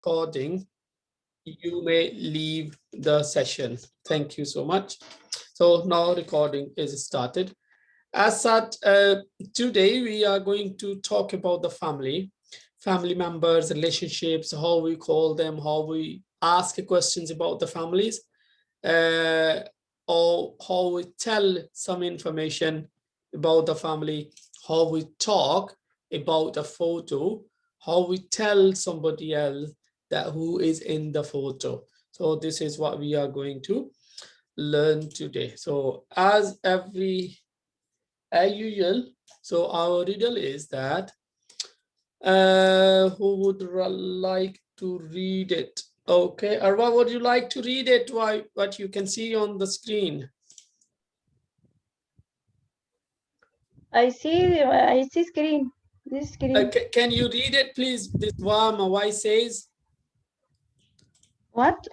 recording, you may leave the session. Thank you so much. So now recording is started. As such, today we are going to talk about the family members, relationships, how we call them, how we ask questions about the families, or how we tell some information about the family, how we talk about a photo, how we tell somebody else that who is in the photo. So this is what we are going to learn today. So as usual, so our riddle is that who would like to read it? Okay, Arwa, would you like to read it? What you can see on the screen? I see screen. This screen. Can you read it, please? This why says. What?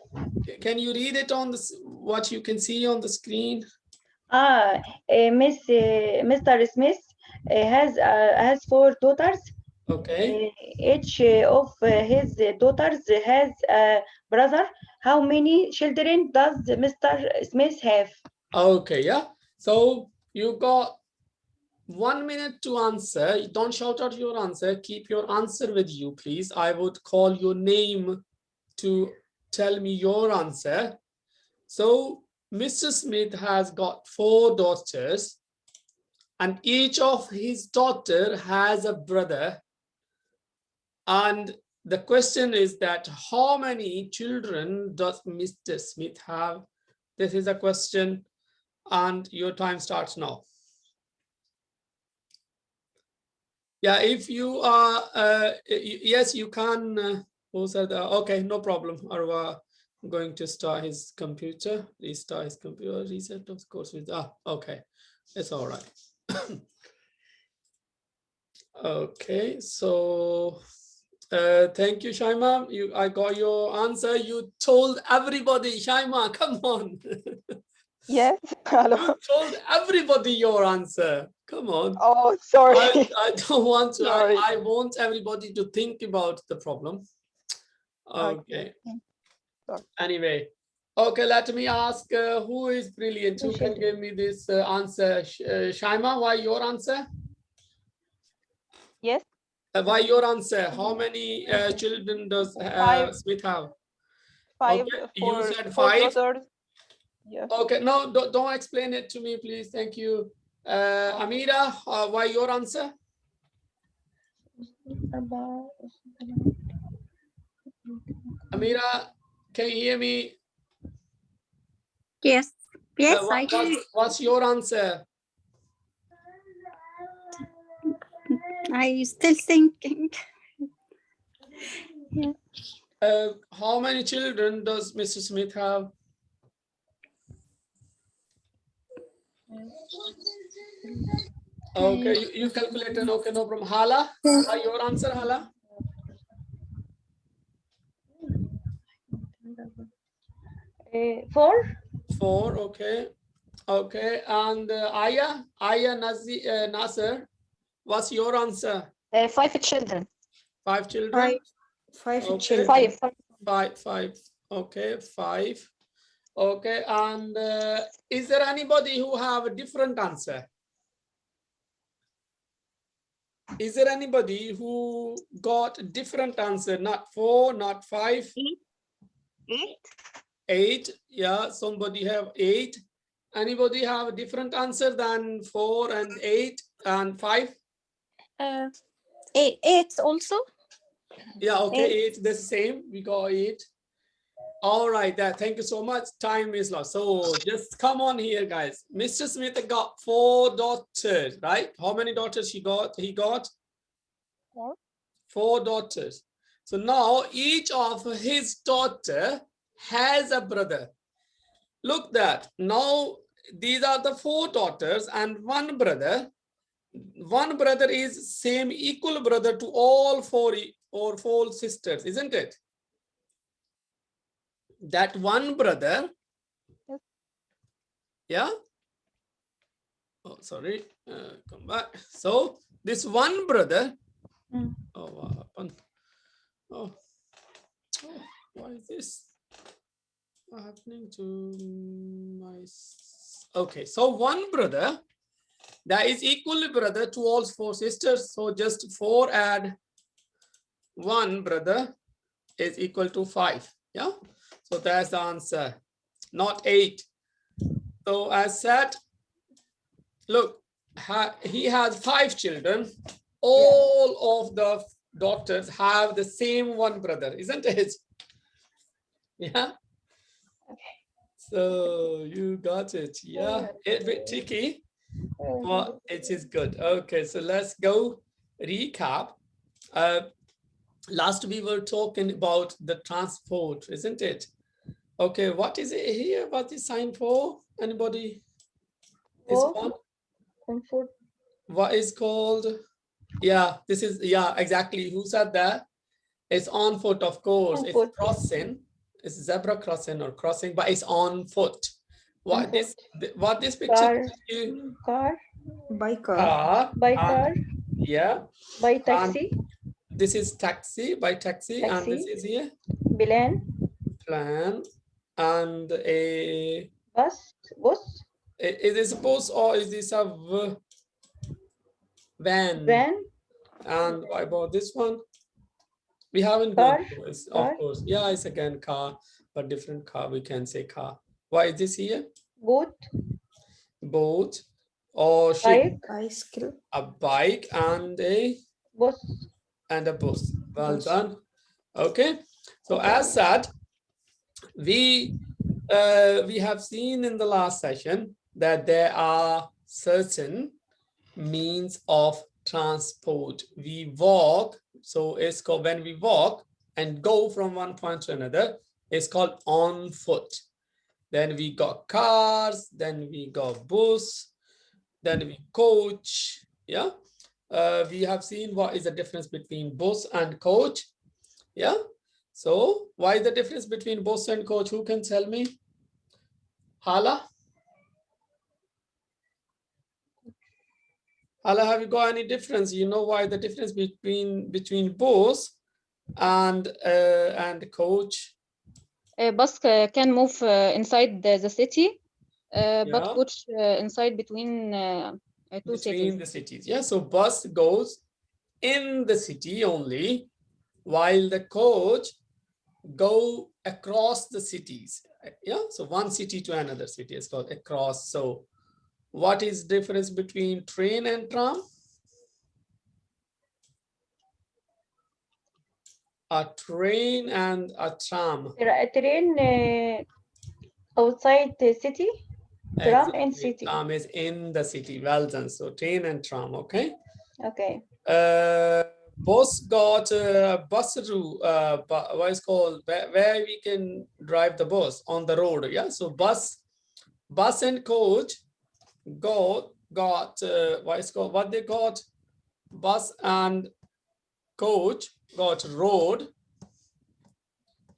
Can you read it on what you can see on the screen? Mr. Smith has 4 daughters. Okay. Each of his daughters has a brother. How many children does Mr. Smith have? Okay, yeah. So you got 1 minute to answer. Don't shout out your answer. Keep your answer with you, please. I would call your name to tell me your answer. So Mr. Smith has got 4 daughters, and each of his daughter has a brother. And the question is that how many children does Mr. Smith have? This is a question, and your time starts now. Yeah, if you are, yes, you can. Okay, no problem. Arwa going to start his computer, restart his computer, reset of course. Okay, it's all right. Okay, so thank you, Shaima. I got your answer. You told everybody, Shaima, come on. Yes. Hello. You told everybody your answer. Come on. Oh, sorry. I don't want to. Sorry. I want everybody to think about the problem. Okay. Sorry. Anyway, okay. Let me ask who is brilliant. Who can give me this answer? Shaima, why your answer? Yes. Why your answer? How many children does Smith have? 5 Okay. for You said 4 5. daughters. Yeah. Okay, no, don't explain it to me, please. Thank you. Amira, why your answer? Amira, can you hear me? Yes, yes, I hear. What's your answer? I still thinking. Yeah. How many children does Mr. Smith have? Okay, you calculated. Okay, no problem. Hala, your answer, Hala? 4. 4. Okay. Okay, and Aya Nasser, what's your answer? 5 children. 5 children. Five Okay. children. Five. Okay, 5. Okay, and is there anybody who have a different answer? Is there anybody who got a different answer? Not 4, not 5? 8. 8. Yeah, somebody have 8. Anybody have a different answer than 4 and 8 and 5? 8 also. Yeah, okay, 8, the same. We got 8. All right, thank you so much. Time is lost. So just come on here, guys. Mr. Smith got 4 daughters, right? How many daughters he got? He got 4 daughters. So now each of his daughter has a brother. Look that. Now these are the 4 daughters and 1 brother. 1 brother is same equal brother to all 4 or 4 sisters, isn't it? That 1 brother, yeah. Oh, sorry. Come back. So this 1 brother. Oh, what happened? Oh, Why is this happening to my? Okay, so one brother that is equally brother to all four sisters. So just 4 add 1 brother is equal to 5. Yeah, so that's the answer, not 8. So as said, look, he has 5 children. All of the daughters have the same one brother, isn't it? Yeah. So you got it. Yeah, a bit tricky, but it is good. Okay, so let's go recap. Last we were talking about the transport, isn't it? Okay, what is it here? What is sign for? Anybody? This Oh. one? Comfort. What is called? Yeah, this is, yeah, exactly. Who said that? It's on foot, of course. On It's foot. crossing. It's zebra crossing or crossing, but it's on foot. What On this foot. what this picture Car. tells you? Car. By car. Car. By and- car. Yeah. By taxi. This is taxi, by taxi, and this Taxi. is here Plan. plan, and a Bus. Bus. is this a bus or is this a van? Van. And what about this one? We haven't Car. gone through this, Car. of course. Yeah, it's again car, but different car. We can say car. Why is this here? Boat. Boat or ship? Bike. Bicycle. A bike and a Bus. bus. Well Bus. done. Okay. So as said, we have seen in the last session that there are certain means of transport. We walk, so it's called, when we walk and go from one point to another, it's called on foot. Then we got cars, then we got bus, then we coach. Yeah, we have seen what is the difference between bus and coach. Yeah, so why is the difference between bus and coach? Who can tell me? Hala? Hala, have you got any difference? You know why the difference between bus and coach? Bus can move inside the city, but Yeah. coach inside between two cities. Between the cities. Yeah, so bus goes in the city only, while the coach go across the cities. Yeah, so one city to another city is called across. So what is difference between train and tram? A train and a tram. A train outside the city. Tram in Exactly. city. Tram is in the city. Well done. So train and tram. Okay. Okay. Bus got bus route. What is called where we can drive the bus on the road. Yeah. So bus and coach got what is called, what they got? Bus and coach got road.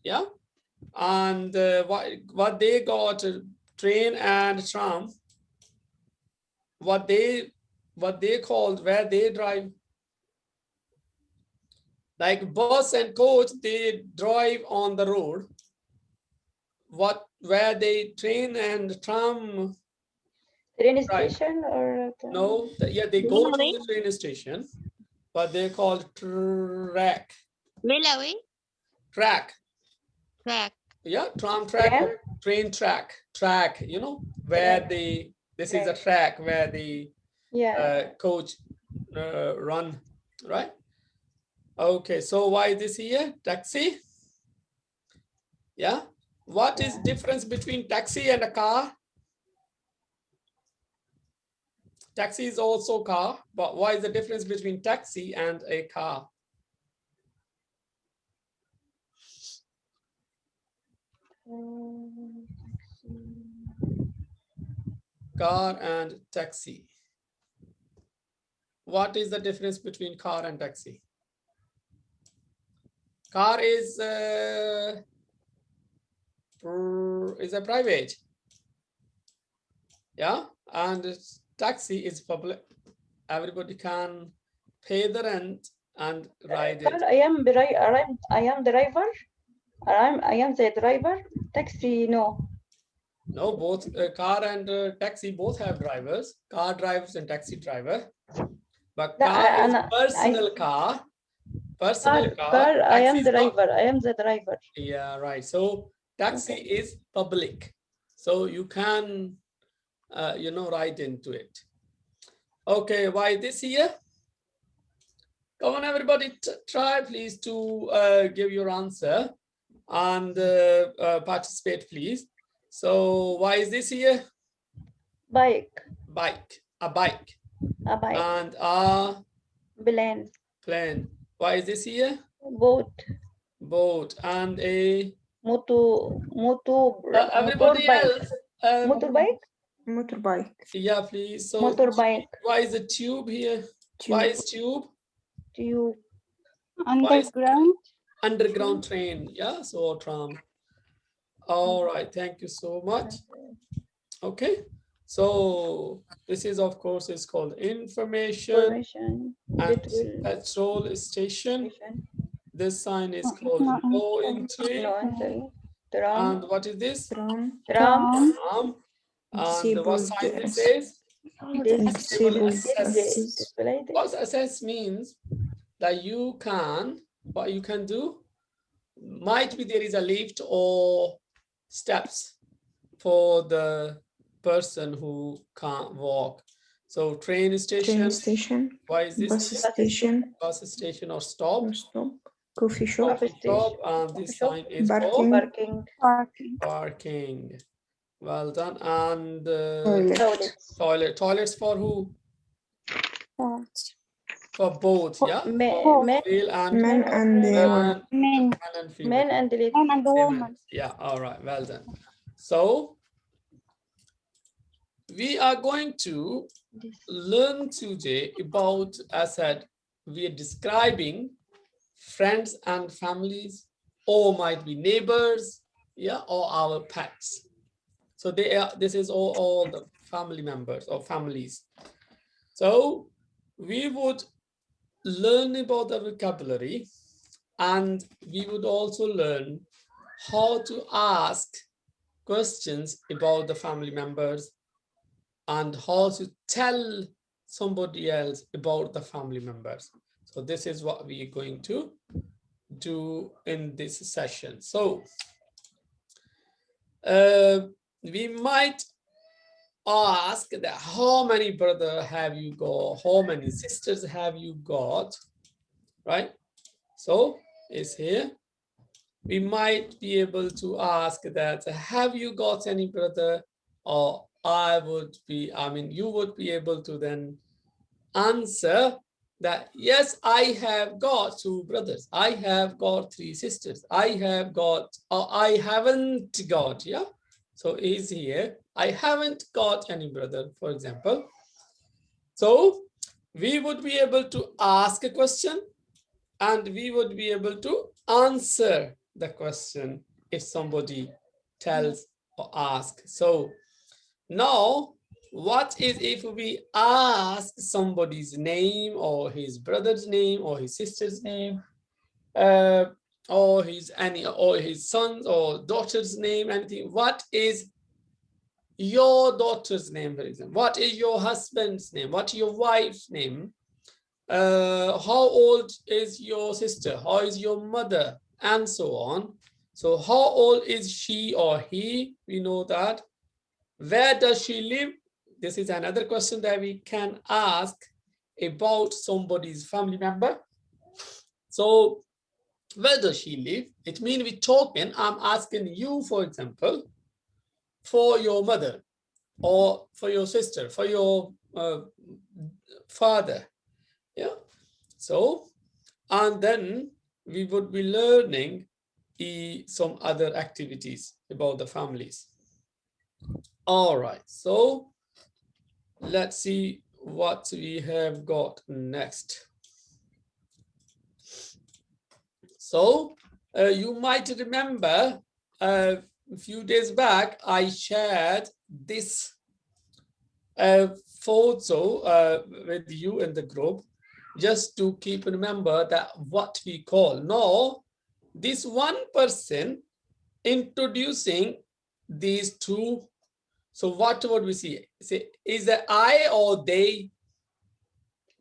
Yeah. And what they got, train and tram, what they called, where they drive, like bus and coach, they drive on the road. Where they train and tram Train drive. station or No, yeah, they go to the train station, but they're called track. Railway? Track. Track. Yeah, tram track, Tram? or train track, you know, where this is a track where the coach run, right? Okay, so why this here? Taxi. Yeah. What is difference between taxi and a car? Taxi is also car, but why is the difference between taxi and a car? Car and taxi. What is the difference between car and taxi? Car is a private. Yeah, and taxi is public. Everybody can pay the rent and ride it. I am driver I am the driver. Taxi, no. No, both car and taxi both have drivers. Car drives and taxi driver. But لا, car is أنا personal car. Personal car. I am Taxi is not. driver. I am the driver. Yeah, right. So taxi is public. So you can, you know, write into it. Okay, why this here? Come on, everybody, try please to give your answer and participate, please. So why is this here? Bike. Bike, a bike. A bike. And a Plane. plane. Why is this here? Boat. Boat. And a everybody motorbike. else. Motorbike? Motorbike. Yeah, please. So Motorbike. why is the tube here? Why is tube? Tube. Underground. Underground train. Yeah, so tram. All right, thank you so much. Okay, so this is, of course, is called information and petrol station. This sign is called no entry. No entry. Tram. And what is this? Tram. Tram. Tram. And what sign this is? Disable Access. What access means that you can, what you can do, might be there is a lift or steps for the person who can't walk. So train station. Train station. Why is this? Bus station. Bus station or stop. Or stop. Coffee shop. Coffee shop. And this sign is Parking. for Parking. parking. Well done. And Toilet. Toilets for who? Parts. For both, yeah. Men Male and Men and man, Men. man and female. and ladies. Men and women. Yeah, all right, well done. So we are going to learn today about, as I said, we are describing friends and families, or might be neighbors, yeah, or our pets. So they are, this is all the family members or families. So we would learn about the vocabulary, and we would also learn how to ask questions about the family members and how to tell somebody else about the family members. So this is what we are going to do in this session. So we might ask that how many brothers have you got, how many sisters have you got, right? So it's here. We might be able to ask that, have you got any brother? Or you would be able to then answer that, yes, I have got 2 brothers. I have got 3 sisters. I have got, or I haven't got, yeah? So is here, I haven't got any brother, for example. So we would be able to ask a question and we would be able to answer the question if somebody tells or asks. So now, what is if we ask somebody's name or his brother's name or his sister's name, or his son's or daughter's name, anything? What is your daughter's name, for example? What is your husband's name? What is your wife's name? How old is your sister? How is your mother? And so on. So how old is she or he? We know that. Where does she live? This is another question that we can ask about somebody's family member. So where does she live? It means we're talking, I'm asking you, for example, for your mother or for your sister, for your father. Yeah. So, and then we would be learning some other activities about the families. All right, so let's see what we have got next. So you might remember a few days back, I shared this photo with you in the group, just to keep remember that what we call. Now, this one person introducing these two. So what would we see? Say, is it I or they?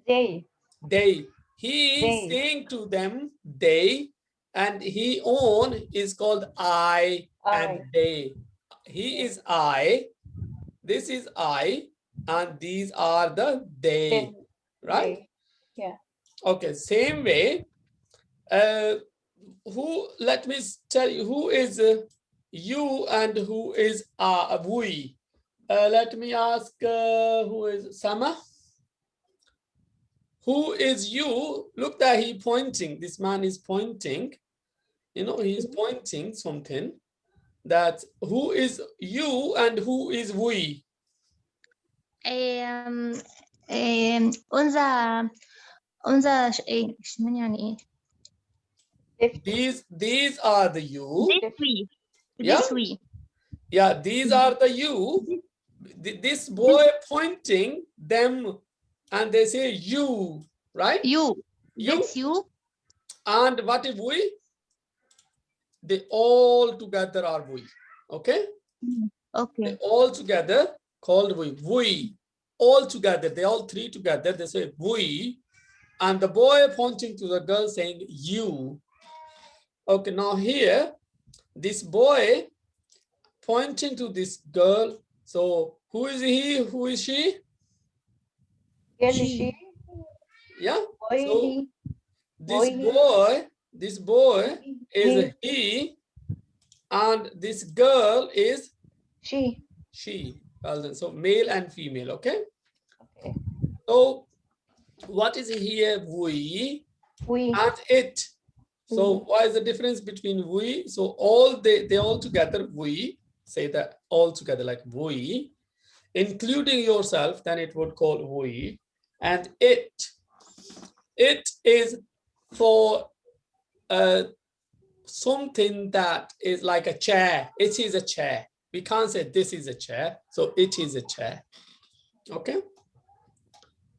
They. They. He is They. saying to them, they, and he own is called I and they. He is I, this is I, and these are the they, right? They. Yeah. Okay, same way. Who, let me tell you, who is you and who is we? Let me ask, who is Sama? Who is you? Look that he pointing. This man is pointing. You know, he's pointing something. That who is you and who is we? These are the you. This we. Yeah. This we. Yeah, these are the you. This boy pointing them and they say you, right? You. You. That's you. And what if we? They all together are we. Okay? Okay. They all together called we. We. All together. They all three together. They say we. And the boy pointing to the girl saying you. Okay, now here, this boy pointing to this girl. So who is he? Who is she? Girl, she. Yeah. Boy, So he. this boy is He. he, and this girl is She. she. Well then, so male and female. Okay. Okay. So what is here? We We. and it. So what is the difference between we? So all they all together we, say that all together like we, including yourself, then it would call we. And it is for something that is like a chair. It is a chair. We can't say this is a chair. So it is a chair. Okay.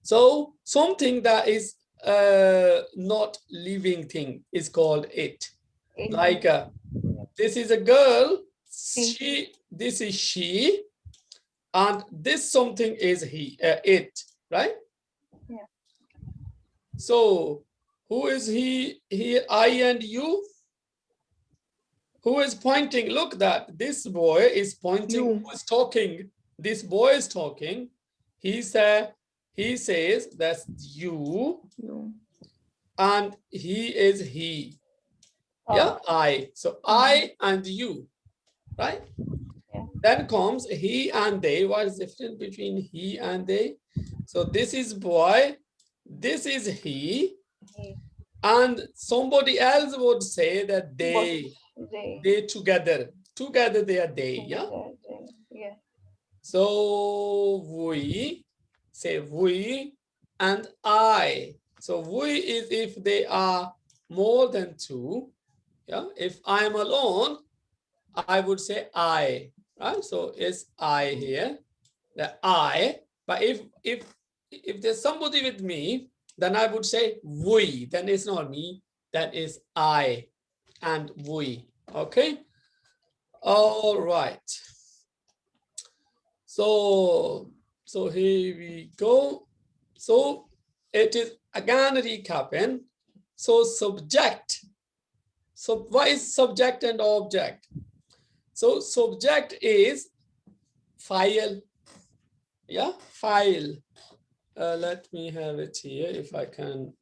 So something that is not living thing is called it. Like this is a girl, she, this is she, and this something is he, it, right? Yeah. So who is he, I and you? Who is pointing? Look that this boy is pointing, who is talking? This boy is talking. He says that's you. And he is he. Yeah, I. So I and you, right? Yeah. Then comes he and they. What is the difference between he and they? So this is boy, this is he, and somebody else would say that they together. Together they are they, yeah? Yeah. So we say we and I. So we is if they are more than two. Yeah, if I'm alone, I would say I, right? So it's I here, the I. But if there's somebody with me, then I would say we. Then it's not me, that is I and we. Okay. All right. So here we go. So it is again recapping. So subject. So what is subject and object? So subject is file. Yeah, file. Let me have it here if I can.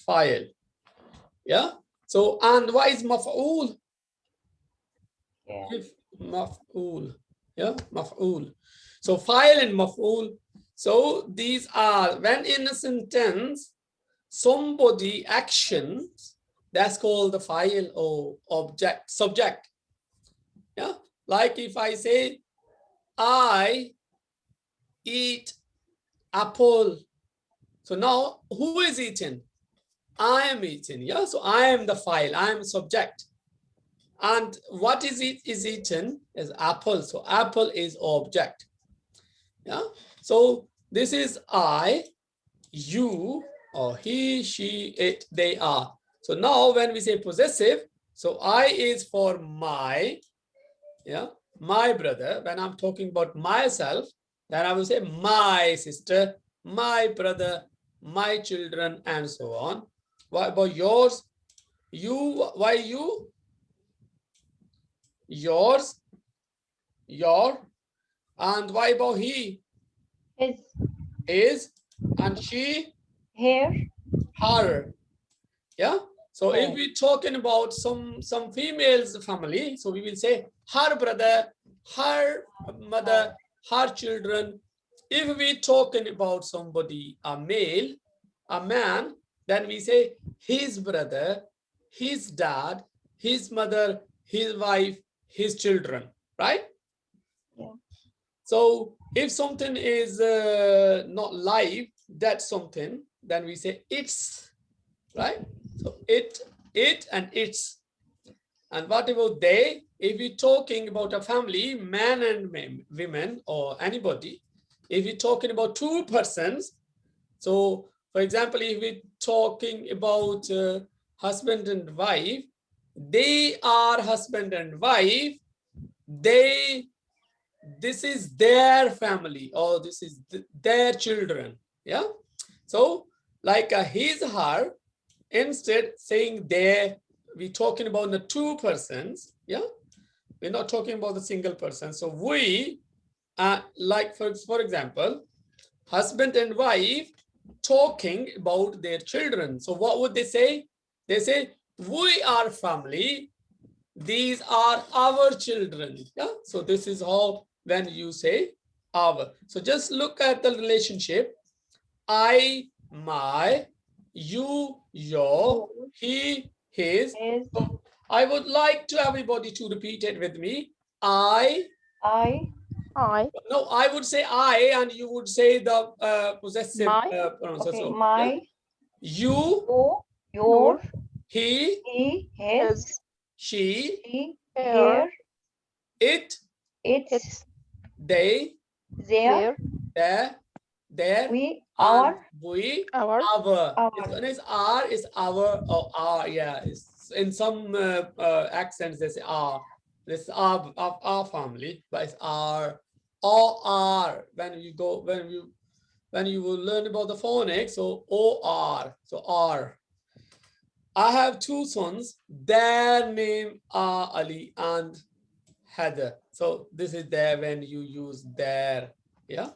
File. Yeah. So and what is maf'ul? Yeah. If maf'ul. Yeah, maf'ul. So file and maf'ul. So these are when in a sentence somebody actions, that's called the file or object, subject. Yeah, like if I say I eat apple. So now who is eating? I am eating. Yeah, so I am the file, I am subject. And what is it is eaten is apple. So apple is object. Yeah, so this is I, you, or he, she, it, they are. So now when we say possessive, so I is for my, yeah, my brother. When I'm talking about myself, then I will say my sister, my brother, my children, and so on. What about yours? You, why you? Yours, your, and why about he? His, and she? Her. Yeah. So if we're talking about some females family, so we will say her brother, her mother, her children. If we're talking about somebody, a male, a man, then we say his brother, his dad, his mother, his wife, his children, right? Yeah. So if something is not live, that's something, then we say it's, right? So it and its. And what about they? If we're talking about a family, man and women or anybody, if we're talking about two persons, so for example, if we're talking about husband and wife, they are husband and wife, this is their family, or this is their children. Yeah. So like his, her, instead saying they, we're talking about the two persons. Yeah. We're not talking about the single person. So we, like for example, husband and wife talking about their children. So what would they say? They say, we are family. These are our children. Yeah. So this is how when you say our. So just look at the relationship. I, my, you, your, he, his. So I would like to everybody to repeat it with me. I. No, I would say I, and you would say the possessive My. pronunciation. So, my, yeah. You, your, he, his, she, she, Her. her, it, its, they, their, their, we, and our, we, Our. our. This one is our, is our, or our. Yeah, it's in some accents they say our. This is our family, but it's our, or our. When you go, when you will learn about the phonics, so or, so r. I have two sons. Their name are Ali and Heather. So this is there when you use their. Yeah.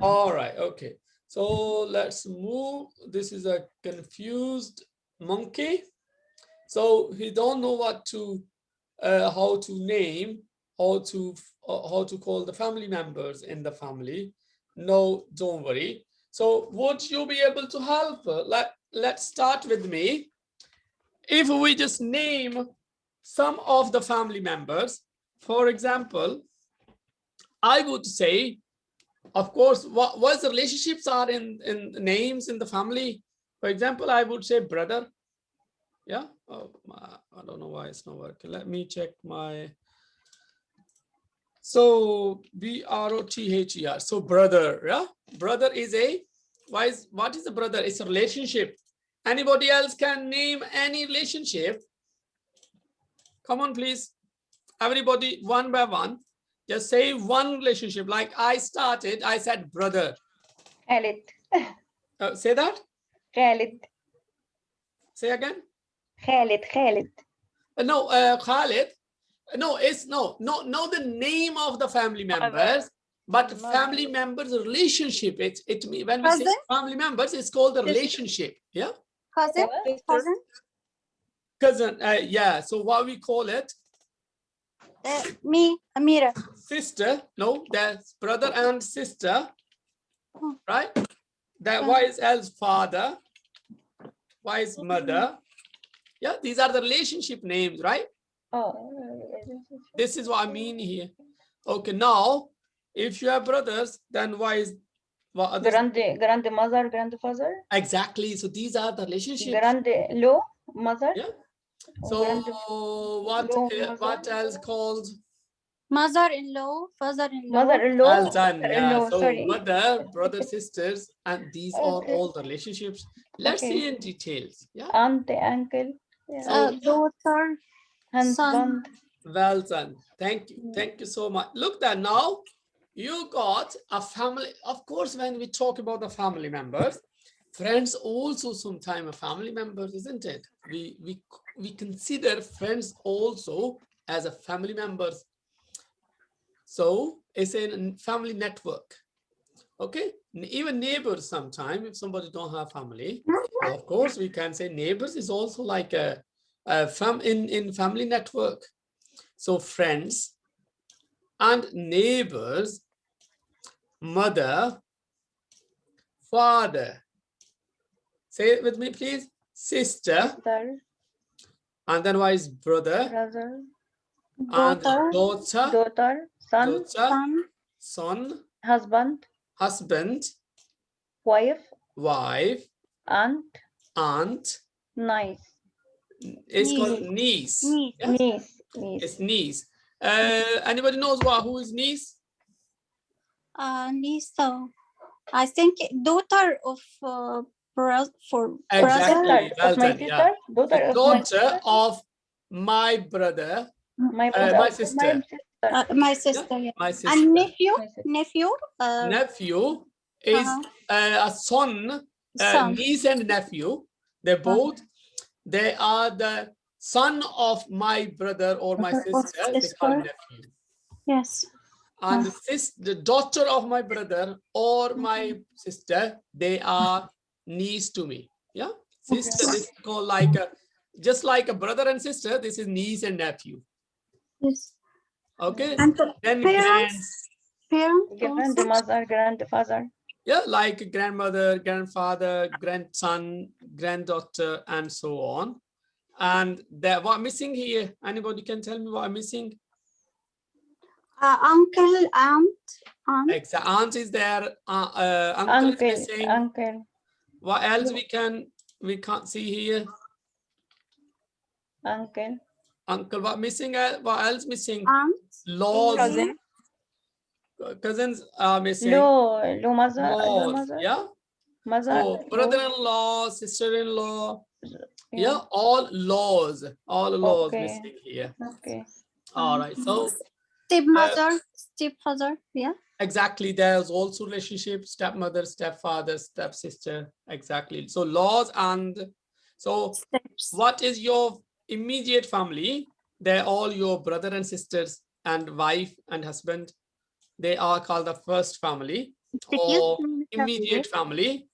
All right. Okay. So let's move. This is a confused monkey. So he don't know what to, how to name, how to call the family members in the family. No, don't worry. So would you be able to help? Let's start with me. If we just name some of the family members, for example, I would say, of course, what the relationships are in names in the family. For example, I would say brother. Yeah. Oh, I don't know why it's not working. Let me check my. So BROTHER. So brother. Yeah. Brother is a. What is a brother? It's a relationship. Anybody else can name any relationship? Come on, please. Everybody, one by one. Just say one relationship. Like I started, I said brother. Khalid, Say that. Khalid, Say again. Khalid. No, Khalid. No, it's no, not the name of the family members, but family members relationship. It when we say Cousin? family members, it's called the relationship. Yeah. Cousin? Cousin? Cousin. Yeah. So what we call it? Me, Amira. Sister. No, that's brother and sister. Right. That Yeah. Y is as father. Y is mother. Yeah. These are the relationship names, right? Oh, This is what I mean here. Okay, now, if you have brothers, then why is what others? grandmother, grandfather, Exactly. So these are the relationships. grandlaw, mother. Yeah. Oh, So what grandlaw, mother. what else called? Mother-in-law, father-in-law. Mother-in-law. Well done. Yeah. Mother-in-law, So sorry. mother, brother, sisters, and these are Okay. all the relationships. Let's Okay. see in details. Yeah. Aunt, uncle. Yeah. So Daughter, Husband. well done. Thank you. Thank you so much. Look that now you got a family. Of course, when we talk about the family members, friends also sometimes a family member, isn't it? We consider friends also as a family members. So it's a family network. Okay, even neighbors sometimes, if somebody don't have family, of course we can say neighbors is also like a in family network. So friends and neighbors, mother, father. Say it with me, please. Sister, Sister. and then why is brother, Brother. and daughter, daughter, Daughter. Son. son, son, Husband. husband, Wife. wife, Aunt. aunt. Niece. It's called niece. niece, Yes? Niece. It's Niece. niece. Anybody knows who is niece? niece. I think daughter of brother. Exactly. Sister Well of my done. sister. Yeah. Daughter The of my daughter sister. of my brother, My brother. my My sister. sister. My sister. Yeah. My sister. And nephew, My sister. nephew. Nephew is a son, Son. niece and nephew. They both, they are the son of my brother or my sister. They call nephew. Yes. And the daughter of my brother or my sister, they are niece to me. Yeah, sister. This is called like a, just like a brother and sister. This is niece and nephew. Yes. Okay. And the Then parents. Parents. Grandmother. Grandfather. yeah, like grandmother, grandfather, grandson, granddaughter, and so on. And that what missing here? Anybody can tell me what I'm missing? Uncle, aunt. Exactly. Aunt is there. Uncle is missing. Uncle. What else we can't see here? Uncle. Uncle. What missing? What else missing? Aunt. Laws. Cousin. Cousins are missing. Low mother. Laws. Mother. Yeah. Mother. So brother-in-law, sister-in-law. Yeah. All laws. All laws Okay. missing here. Okay. All right. So Stepmother, stepfather. Yeah. exactly. There's also relationship, stepmother, stepfather, stepsister. Exactly. So laws and so Steps. what is your immediate family? They're all your brother and sisters and wife and husband. They are called the first family or immediate family.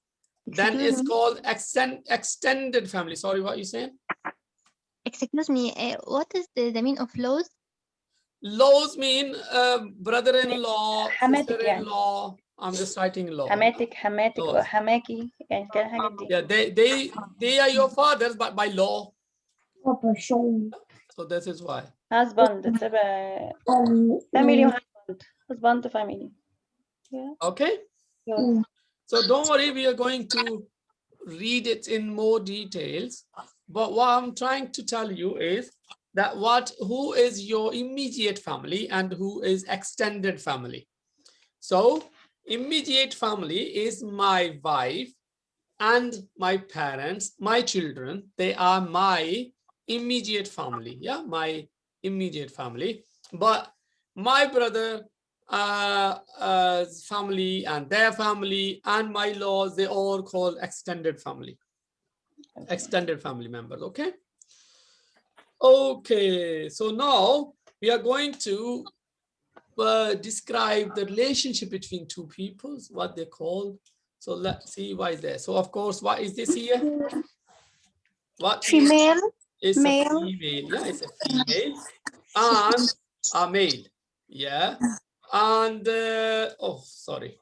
Then it's called extended family. Sorry, what you saying? Excuse me, what is the meaning of laws? Laws mean brother-in-law, حماتك يعني. sister-in-law. I'm just writing law. حماتك Laws. حماكي يعني كده الحاجات دي. Yeah, they are your fathers, but by law. So this is why. husband تبقى family husband family. Yeah. Okay. Yeah. So don't worry, we are going to read it in more details. But what I'm trying to tell you is that who is your immediate family and who is extended family. So immediate family is my wife and my parents, my children. They are my immediate family. Yeah, my immediate family. But my brother family and their family and my laws, they all call extended family. Extended family members. Okay. Okay. So now we are going to describe the relationship between two peoples, what they call. So let's see why is there. So of course, what is this here? What Female. is male. a female? Yeah, it's a female and a male. Yeah. And oh, sorry.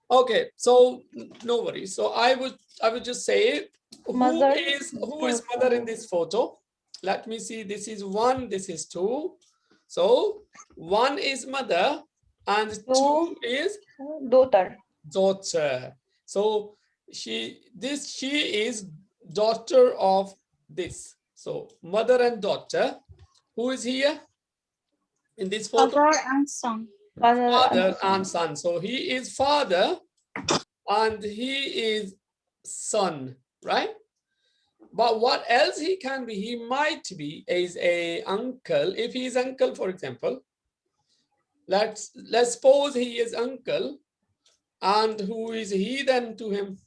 Okay, so no worries. So I would just say who is mother in this photo? Let me see. This is 1, this is 2. So 1 is mother and 2 is daughter. So she is daughter of this. So mother and daughter. Who is here? In this photo, Father and son. father and son. So he is father and he is son, right? But what else he can be? He might be is a uncle. If he is uncle, for example, let's suppose he is uncle, and who is he then to him?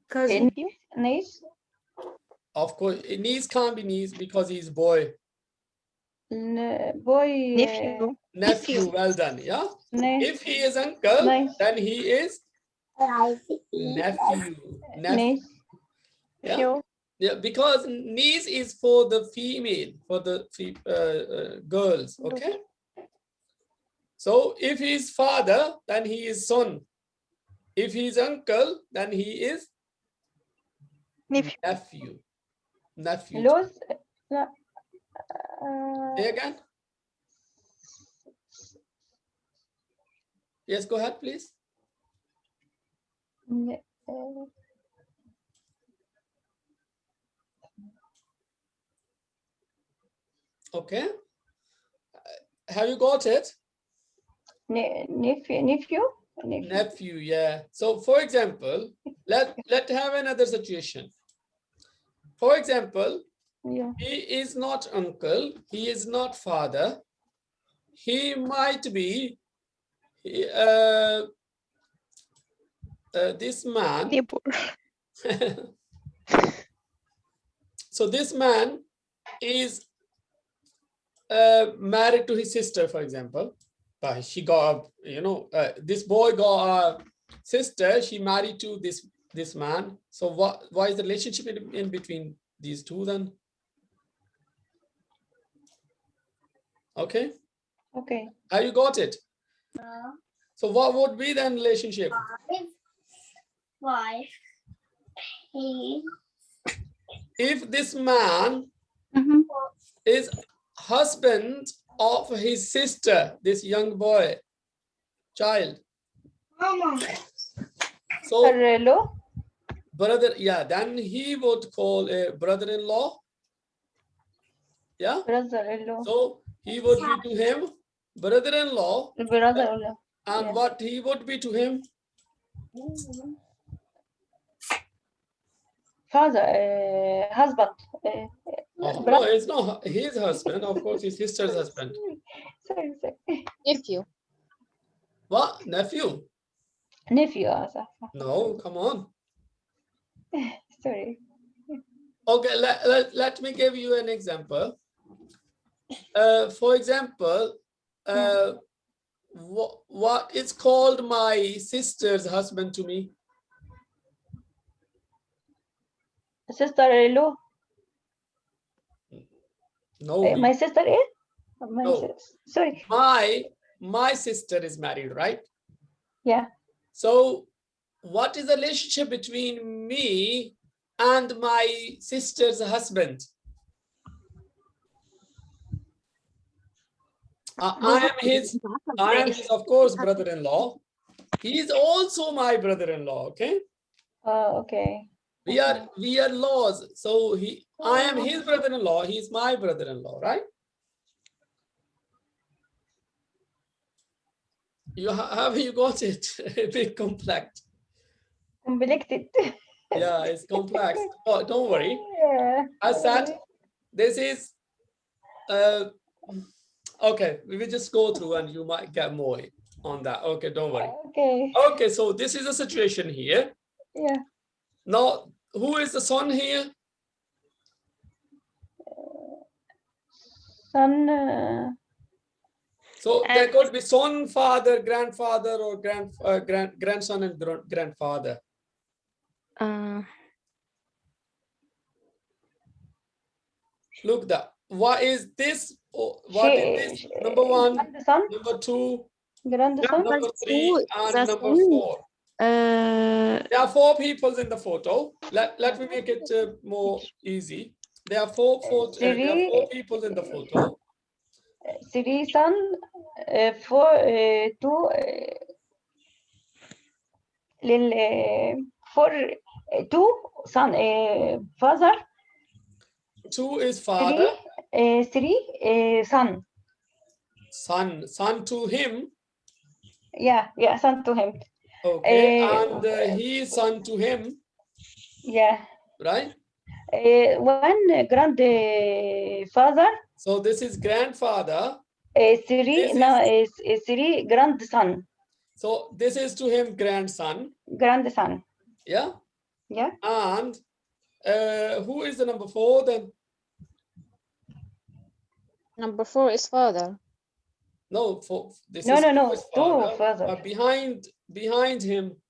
Cousin. Niece. Of course, niece can't be niece because he's boy. Boy. Nephew. Nephew, well done. Yeah. Niece. If he is uncle, Nice. then he is nephew. Niece. Yeah. Nephew. Yeah, because niece is for the female, for the girls. Okay. So if he's father, then he is son. If he's uncle, then he is Nephew. nephew. Nephew. Lose. Say again. Yes, go ahead, please. Okay. Have you got it? Nephew. Nephew, yeah. So for example, let's have another situation. For example, Yeah. he is not uncle, he is not father. He might be this man. Neighbor. So this man is married to his sister, for example. She got, this boy got a sister. She married to this man. So why is the relationship in between these two then? Okay. Okay. Have you got it? So what would be the relationship? Wife. If this man is husband of his sister, this young boy, child. So Hello. brother, yeah, then he would call a brother-in-law. Yeah. Brother-in-law. So he would be to him brother-in-law. Brother-in-law. And Yeah. what he would be to him? Father. Husband. No, it's not his husband. Of course, his sister's husband. Sorry. Nephew. What? Nephew? Nephew. No, come on. Sorry. Okay, let me give you an example. For example, what is called my sister's husband to me? Sister-in-law. No. My sister is? No. Sorry. My sister is married, right? Yeah. So what is the relationship between me and my sister's husband? I am his, of course, brother-in-law. He is also my brother-in-law. Okay. Okay. We are laws. So I am his brother-in-law. He is my brother-in-law, right? Have you got it? A bit complex. Complected. Yeah, it's complex. Oh, don't worry. Yeah. I said this is okay. We will just go through and you might get more on that. Okay, don't worry. Okay. Okay, so this is a situation here. Yeah. Now, who is the son here? Son. So there could be son, father, grandfather, or grandson and grandfather. Look that. What is this? What is this? Number one, Grandson. number two, Grandson. number three, and number four. There are four people in the photo. Let me make it more easy. There are four people in the photo. Three son. Two. Two son. Father. Two is father. 3 son. Son to him. Yeah, son to him. Okay, and he son to him. Yeah. Right. 1 grandfather. So this is grandfather. 3 grandson. So this is to him grandson. Grandson. Yeah. Yeah. And who is the number 4 then? Number 4 is father. No, for this No, is no, his two father. father. Behind him.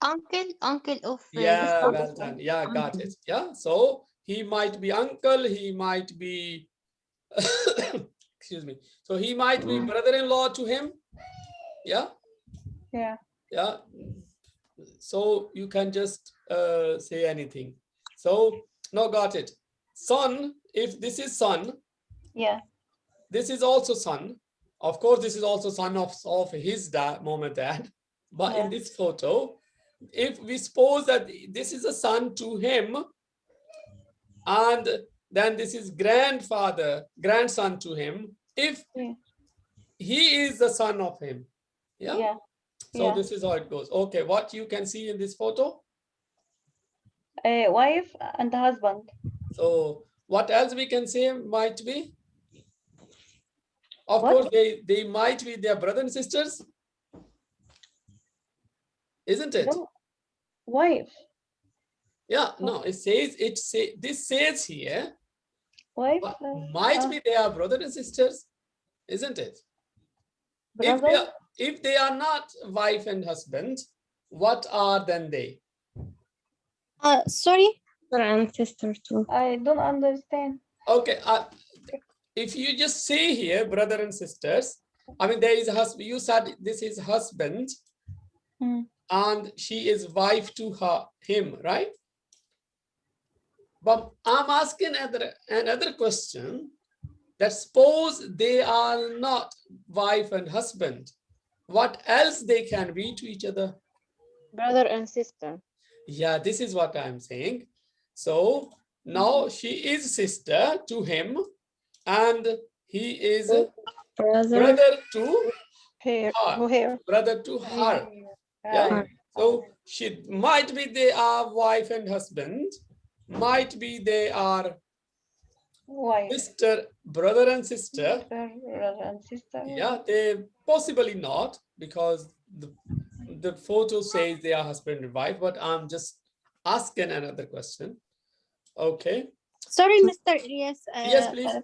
Uncle of Yeah, this well done. Yeah, got it. Yeah, so he might be uncle, he might be excuse me. So he might be brother-in-law to him. Yeah. Yeah. Yeah. So you can just say anything. So no, got it. Son, if this is son, Yeah. this is also son. Of course, this is also son of his dad, mom and dad. But in this photo, if we suppose that this is a son to him, and then this is grandson to him, if he is the son of him. Yeah. So this is how it goes. Okay, what you can see in this photo? Wife and husband. So what else we can say might be? Of What? course, they might be their brothers and sisters, isn't it? No. Wife. Yeah, no, this says here, Wife. might be they are brothers and sisters, isn't it? Brother. If they are not wife and husband, what are then they? Sorry. Brother and sister too. I don't understand. Okay, if you just say here brother and sisters, I mean there is a husband. You said this is husband, and she is wife to him, right? But I'm asking another question. That suppose they are not wife and husband, what else they can be to each other? Brother and sister. Yeah, this is what I'm saying. So now she is sister to him, and he is brother to her. Brother to her. Yeah. So she might be they are wife and husband, might be they are sister, brother and sister. Brother and sister. Yeah, they possibly not, because the photo says they are husband and wife, but I'm just asking another question. Okay. Sorry, Mr. Ilyas. Yes, please.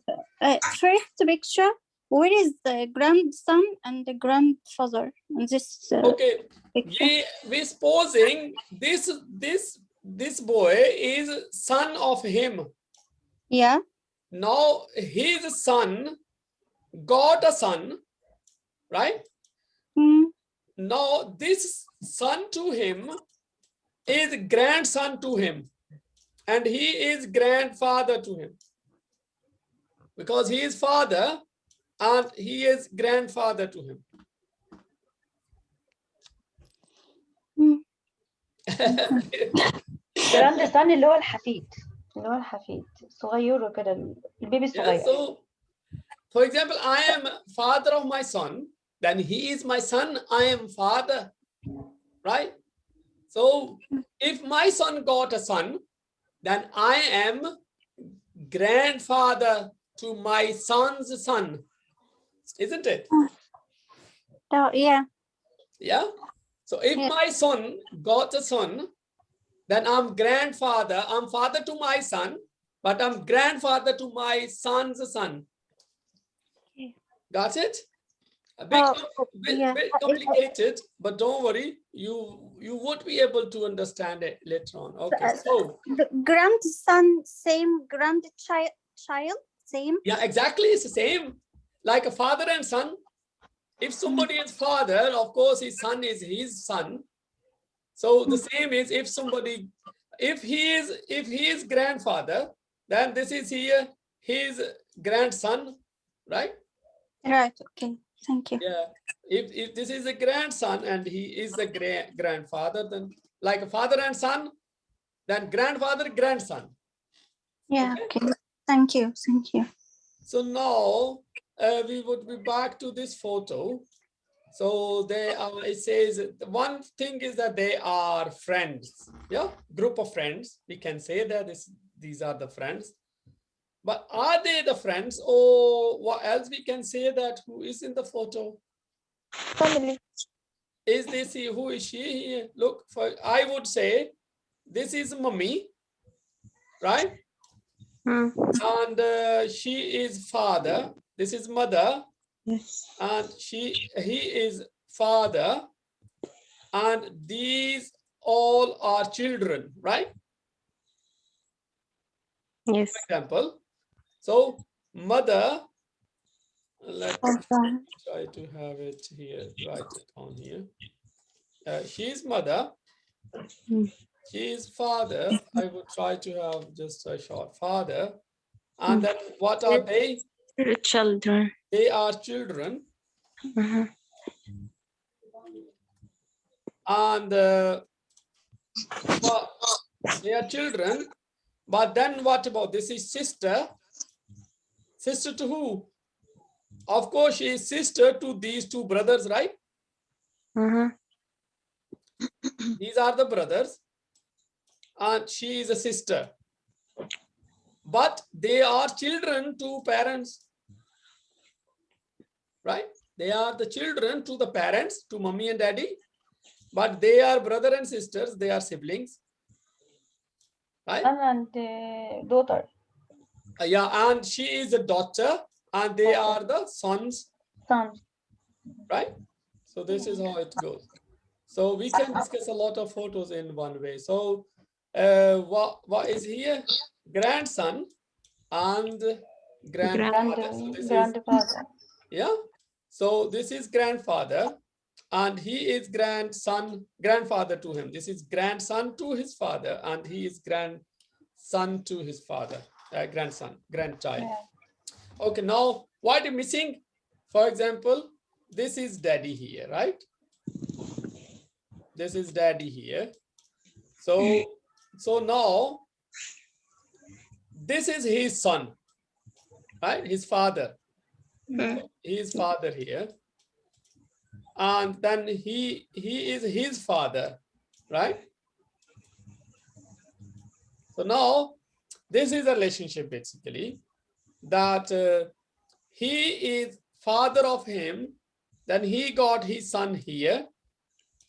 First picture, where is the grandson and the grandfather in this okay. picture? We're supposing this boy is son of him. Yeah. Now his son got a son, right? Now this son to him is grandson to him, and he is grandfather to him, because he is father and he is grandfather to him. grandson اللي هو الحفيد. صغيره كده البيبي الصغير. So for example, I am father of my son, then he is my son, I am father, right? So if my son got a son, then I am grandfather to my son's son, isn't it? Oh, yeah. Yeah. So if my son got a son, then I'm grandfather. I'm father to my son, but I'm grandfather to my son's son. Got it? A bit complicated, but don't worry. You would be able to understand it later on. Okay. So the grandson, same grandchild, same. yeah, exactly. It's the same, like a father and son. If somebody is father, of course, his son is his son. So the same is if he is grandfather, then this is here his grandson, right? Right. Okay. Thank you. Yeah. If this is a grandson and he is the grandfather, then like a father and son, then grandfather, grandson. Yeah, okay. Thank you. Thank you. So now we would be back to this photo. So they are, it says, one thing is that they are friends, yeah, group of friends. We can say that these are the friends. But are they the friends, or what else we can say that who is in the photo? Family. Is this, who is she here? Look, I would say this is mommy, right? And she is father. This is mother. Yes. And he is father. And these all are children, right? Yes. For example, so mother, let's try to have it here, write it on here. She is mother. She is father. I would try to have just a short father. And then what are they? Children. They are children. And well, they are children. But then what about this? Is sister? Sister to who? Of course, she is sister to these two brothers, right? These are the brothers. And she is a sister. But they are children to parents. Right? They are the children to the parents, to mommy and daddy. But they are brother and sisters. They are siblings. Right? And daughter. Yeah, and she is a daughter. And they are the sons. Son. Right? So this is how it goes. So we can discuss a lot of photos in one way. So what is here? Grandson and grandfather. So this Grandfather. yeah. So this is grandfather, and he is grandfather to him. This is grandson to his father, and he is grandson to his father, grandchild. Yeah. Okay, now what is missing? For example, this is daddy here, right? This is daddy here. So now this is his son, right? His father. So he is father here. And then he is his father, right? So now this is a relationship basically that he is father of him, then he got his son here.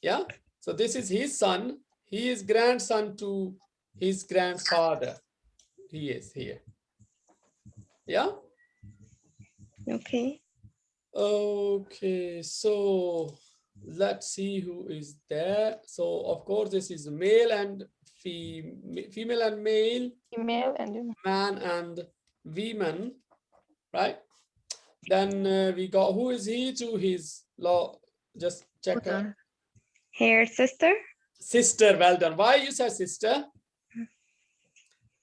Yeah. So this is his son. He is grandson to his grandfather. He is here. Yeah. Okay. Okay, so let's see who is there. So of course this is male and female and male, Female and man and women, right? Then we got, who is he to his law? Just check her. Her sister. Sister, well done. Why you say sister?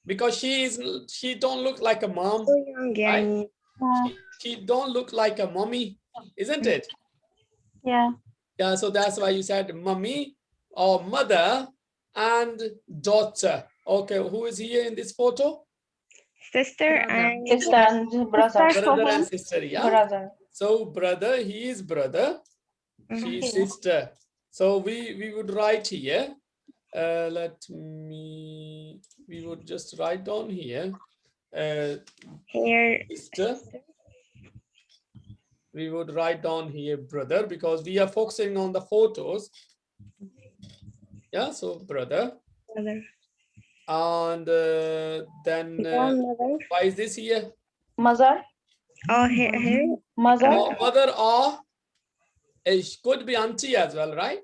Because she don't look like a mom, So young, right? يعني. She don't look like a mommy, isn't it? Yeah. Yeah, so that's why you said mommy or mother and daughter. Okay, who is here in this photo? Sister and sister and brother. Brother and sister, yeah. Brother. So brother, he is brother. She is sister. So we would write here. We would just write down here. Here. Sister. We would write down here brother because we are focusing on the photos. Yeah, so brother. And then why is this here? Mother. Oh, here. Mother. Oh, mother or it could be auntie as well, right?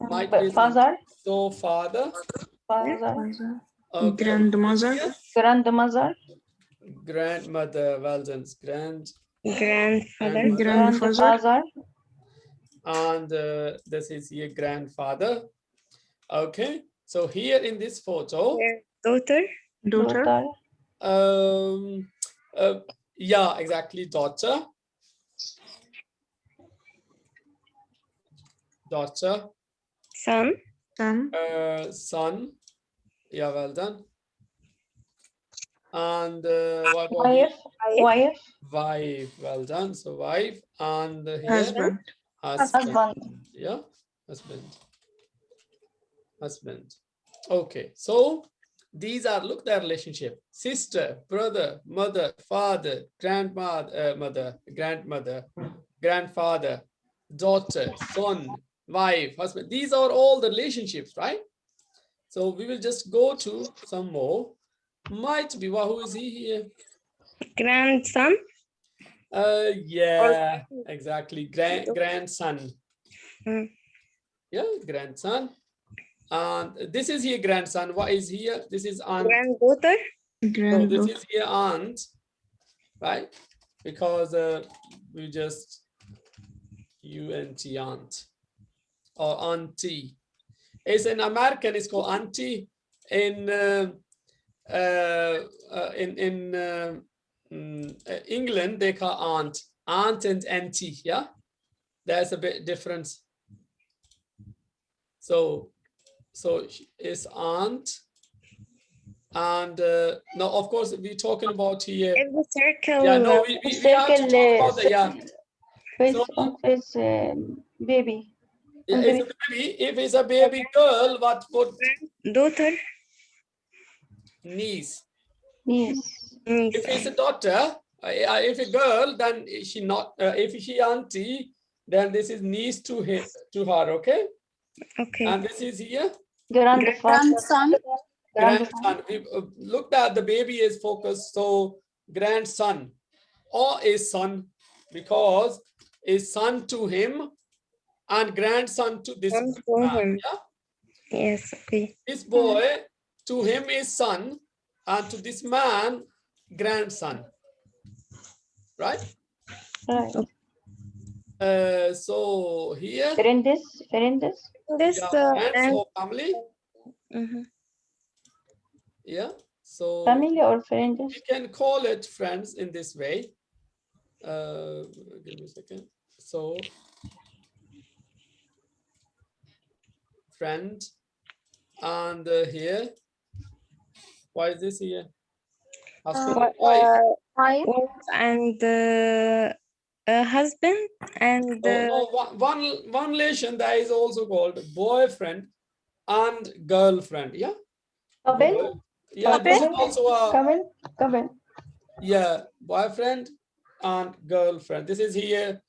Might be father. So father. Father. Okay. Grandmother. Grandmother. Grandmother. Well done. Grandfather. Grandfather. And this is your grandfather. Okay. So here in this photo. Daughter. Yeah, exactly. Daughter. Son. Son. Yeah, well done. And what about Wife. Wife. wife? Well done. So wife and here Husband. Husband. Yeah, husband. Okay, so these are, look, their relationship: sister, brother, mother, father, grandmother, grandmother, grandfather, daughter, son, wife, husband. These are all the relationships, right? So we will just go to some more. Might be, who is he here? Grandson. Yeah, exactly. Grandson. Mm. Yeah, grandson. And this is here grandson. What is here? This is aunt. Granddaughter. So this is here aunt, right? Because we just aunt or auntie. It's in American. It's called auntie. In England, they call aunt and auntie. Yeah, there's a bit difference. So it's aunt, and no, of course we're talking about here. If the circle. Yeah, no, we have to talk about the, yeah. Face baby. Yeah, it's a baby. If it's a baby girl, what would? Daughter. Niece. Niece. If it's a daughter, if a girl, then she not. If she auntie, then this is niece to her. Okay. Okay. And this is here. Grandson. Grandson. We looked at the baby is focused. So grandson or a son, because a son to him and grandson to this man. Yeah? Yes. Okay. This boy to him is son, and to this man grandson. Right? Right. So here. Friends. This friends or family. Yeah. So family or friends. we can call it friends in this way. Give me a second. So friend, and here, why is this here? Husband, wife, and husband and no, one relation that is also called boyfriend and girlfriend. Yeah. Couple. Yeah, this is also a couple. Yeah, boyfriend and girlfriend. This is here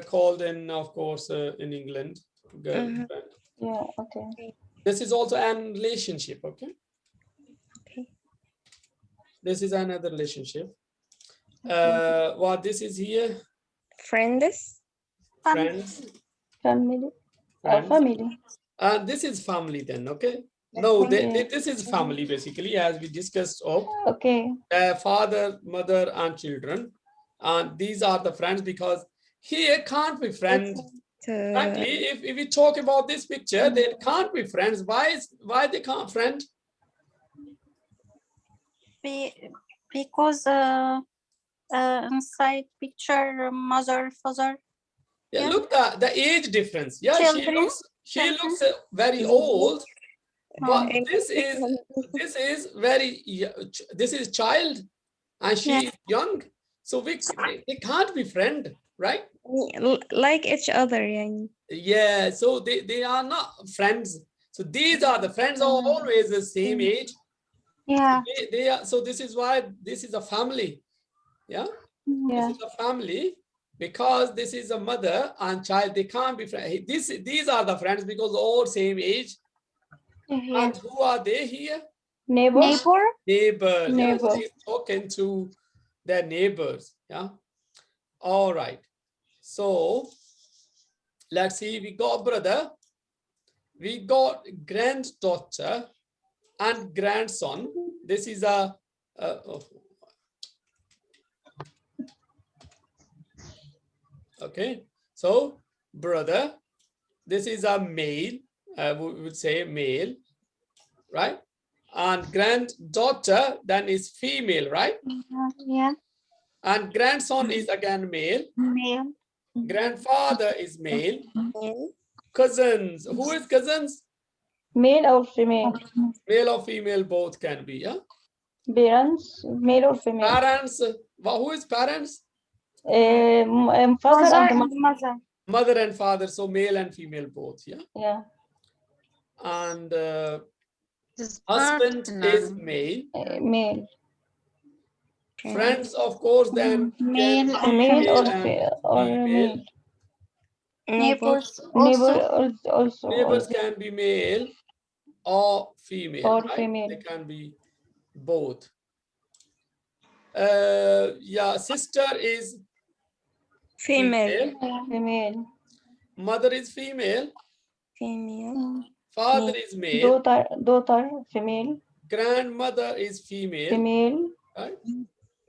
called in, of course, in England, girlfriend. Yeah, okay. This is also an relationship, okay? Okay. This is another relationship. What this is here? Friends. Friends. Family. Friends. Family. And this is family then, okay? No, this is family basically, as we discussed of. Okay. Father, mother, and children. And these are the friends, because here can't be friends. Frankly, if we talk about this picture, they can't be friends. Why they can't friend? Because inside picture mother, father. Yeah, look at the age difference. Yeah, Children. she looks very old, but this is child, and she is young. So they can't be friend, right? Like each other, yeah. Yeah, so they are not friends. So these are the friends are always the same age. Yeah. They are, so this is why this is a family. Yeah. This is a family, because this is a mother and child. They can't be friends. These are the friends because all same age. And who are they here? Neighbors. Neighbors. Yeah, she's talking to their neighbors. Yeah. All right. So let's see. We got brother. We got granddaughter and grandson. This is a okay. So brother, this is a male. We would say male, right? And granddaughter then is female, right? Yeah. And grandson is again male. Male. Grandfather is male. Cousins. Who is cousins? Male or female? Male or female, both can be, yeah? Parents, male or female? Parents, who is parents? Father and mother. mother. Mother and father, so male and female both, yeah? Yeah. And This husband partner. is male. Male. Friends, of course, then Male can or be Male male or, or and male? female. Neighbors. Neighbor Also, also. Neighbors can be male or female, Or right? female. They can be both. Yeah, sister is Female. Female. Mother is female. Female. Father Male. is male. Daughter, female. Grandmother is female. Female. Right?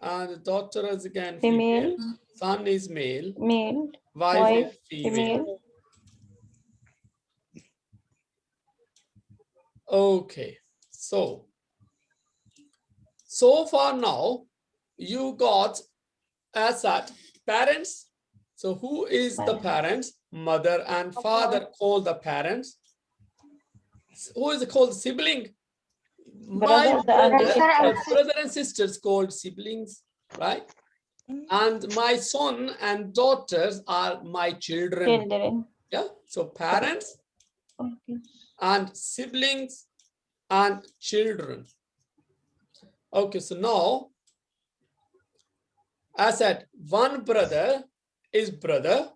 And daughter is again Female. female. Son is male. Male. Wife is female. Okay, so far now you got as that parents. So who is the parents? Mother and father call the parents. Who is called sibling? My brother and sisters called siblings, right? And my son and daughters are my children. Yeah, so parents and siblings and children. Okay, so now I said one brother is brother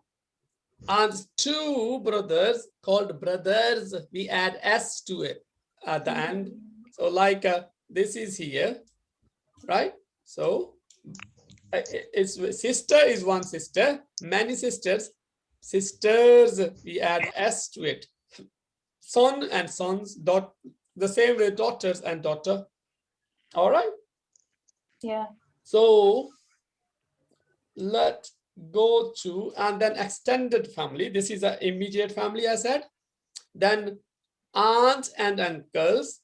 and two brothers called brothers. We add S to it at the end. So like this is here, right? So it's sister is one sister, many sisters. Sisters, we add S to it. Son and sons, the same way daughters and daughter. All right. Yeah. So let's go to, and then extended family. This is an immediate family, I said. Then aunt and uncles.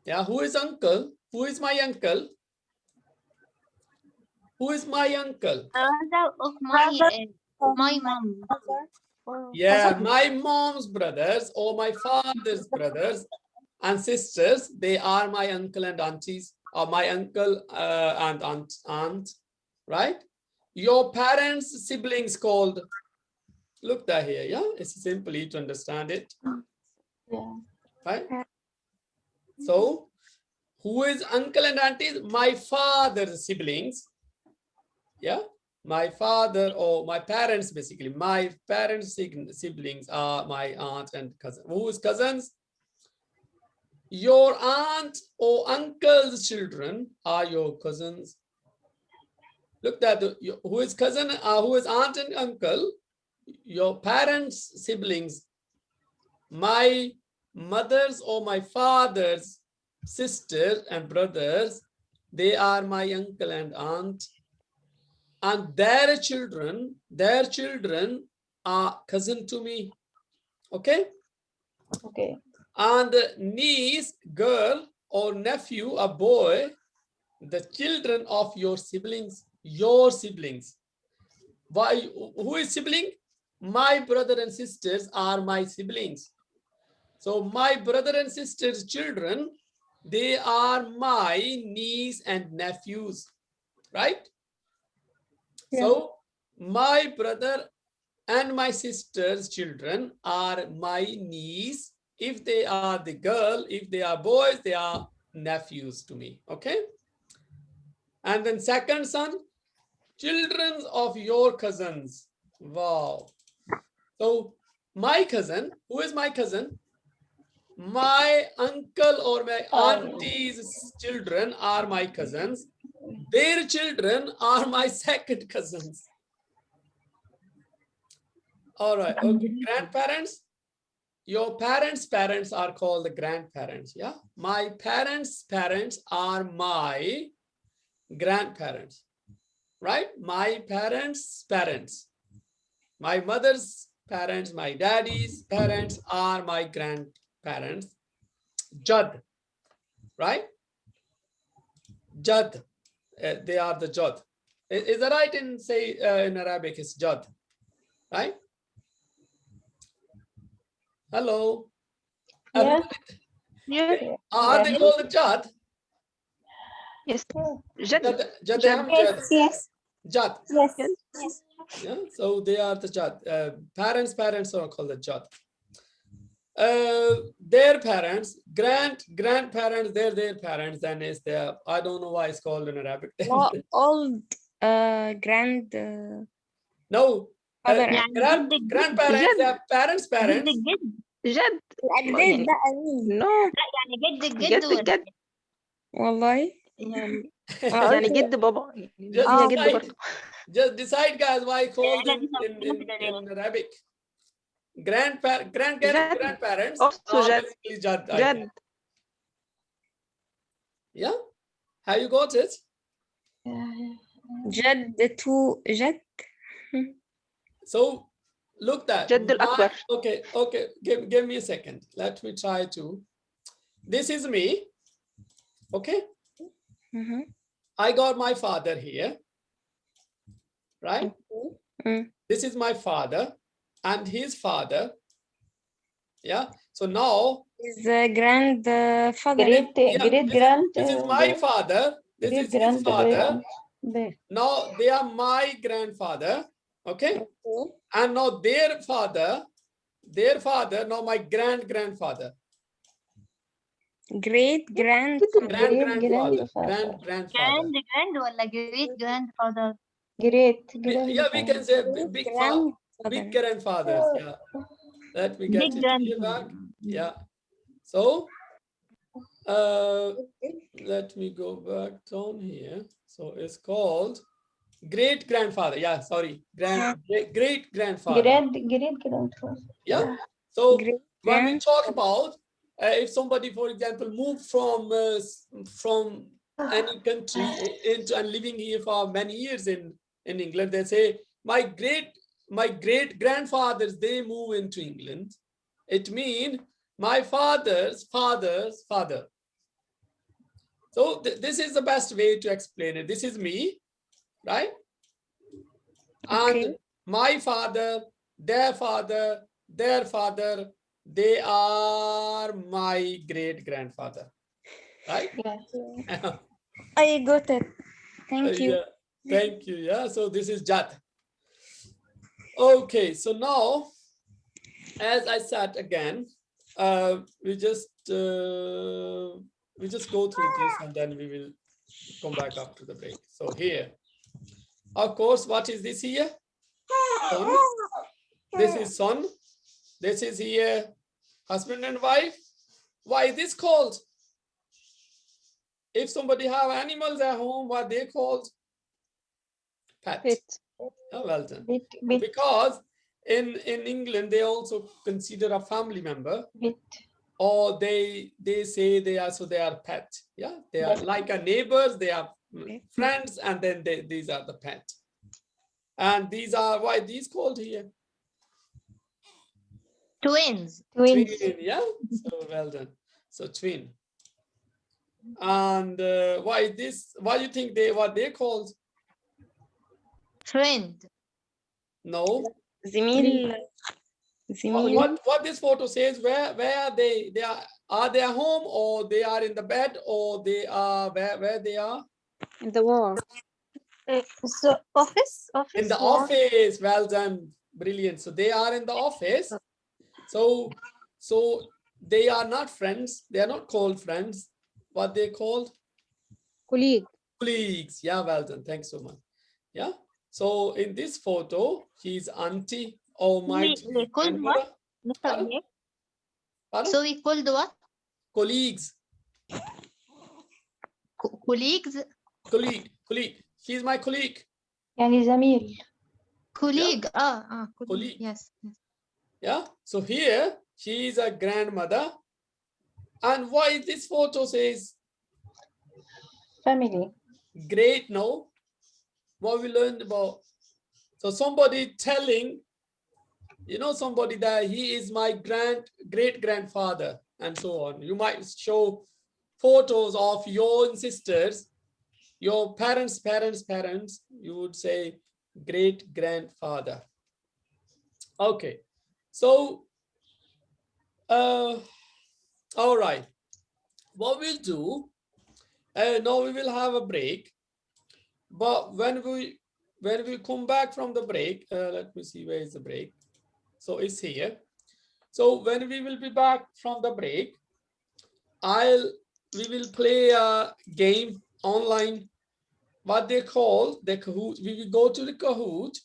Yeah, who is uncle? Who is my uncle? Who is my uncle? brother of my mom. Yeah, my mom's brothers or my father's brothers and sisters, they are my uncle and aunties, or my uncle and aunt, right? Your parents' siblings called, look that here, yeah? It's simply to understand it, Yeah. right? So, who is uncle and aunties? My father's siblings, yeah? My father or my parents, basically, my parents' siblings are my aunt and cousin. Who is cousins? Your aunt or uncle's children are your cousins. Look that who is cousin, who is aunt and uncle, your parents' siblings, my mother's or my father's sisters and brothers, they are my uncle and aunt. And their children are cousin to me. Okay? Okay. And niece, girl, or nephew, a boy, the children of your siblings. Why? Who is sibling? My brother and sisters are my siblings. So my brother and sisters' children, they are my niece and nephews, right? Yeah. So my brother and my sister's children are my niece. If they are the girl, if they are boys, they are nephews to me, okay? And then second son, children of your cousins. Wow. So my cousin, who is my cousin? My uncle or my auntie's children are my cousins. Their children are my second cousins. All right, okay, grandparents. Your parents' are called the grandparents, yeah? My parents' parents are my grandparents, right? My parents' parents. My mother's parents, my daddy's parents are my grandparents. Jad, right? Jad, they are the Jad. Is that right in, say, in Arabic, it's Jad, right? Hello. Yeah. Yeah. Are they called Jad? Yes. Jad. Jad. Yes. Jad. Yes. Yes. Yes. Yeah, so they are the Jad. Parents are called the Jad. Their parents, grandparents, they're their parents, then is their, I don't know why it's called in Arabic. Old grand No, father. يعني grandparents, جد. their parents, جد parents. الجد جد. الأجداد بقى مين؟ No. يعني جد الجد جد ولا الجد. والله يعني أنا يعني قلت جد بابا. Just هي جد decide, برضه. just decide, guys, why called لا دي in Arabic. جد. Grandparents Also are جد. basically Jad, I think. جد. Yeah, have you got it? جد تو جد. So look that. جد الأكبر. Okay. Give me a second. Let me try to. This is me. Okay. I got my father here. Right. This is my father and his father. Yeah. So now. His grandfather. Great grand. This is my father. This is his father. Now they are my grandfather. Okay. And now their father, now my grandfather. Great grandfather. Grandfather. grand ولا great grandfather Yeah, we can say big grandfathers. Yeah. Let me get big it here back. Yeah. So let me go back down here. So it's called great grandfather. Yeah, sorry. Great grandfather. Great grandfather. Yeah. So when we talk about if somebody, for example, moved from any country into and living here for many years in England, they say my great grandfathers, they move into England. It means my father's father's father. So this is the best way to explain it. This is me, right? And my father, their father, they are my great grandfather, right? Yeah. I got it. Thank you. Yeah. Thank you. Yeah. So this is Jad. Okay. So now, as I said again, we just go through this and then we will come back after the break. So here, of course, what is this here? Son. This is son. This is here husband and wife. Why is this called? If somebody have animals at home, what they called? Pet. Oh, well done. Because in England, they also consider a family member. Or they say they are pet. Yeah, they are like a neighbors, they are friends, and then these are the pet. And these are why these called here? twins. Twin, yeah. So well done. So twin. And why this? Why do you think what they called? Friend. No. زميل. What this photo says? Where are they? Are they at home, or they are in the bed, or they are where they are? In the war. So office. In the office. Well done. Brilliant. So they are in the office. So they are not friends. They are not called friends. What they called? Colleagues. Yeah, well done. Thanks so much. Yeah. So in this photo, he's auntie or my grandmother. So we called what? Colleagues. Colleagues. Colleague. He's my colleague. يعني زميل. Colleague. Yeah. Colleague. Yes. Yeah. So here she is a grandmother. And why this photo says family? Great, no? What we learned about. So somebody telling, somebody that he is my great grandfather and so on. You might show photos of your own sisters, your parents, you would say great grandfather. Okay. So All right. What we'll do, now we will have a break. But when we come back from the break, let me see, where is the break? So it's here. So when we will be back from the break, we will play a game online, what they call the Kahoot. We will go to the Kahoot,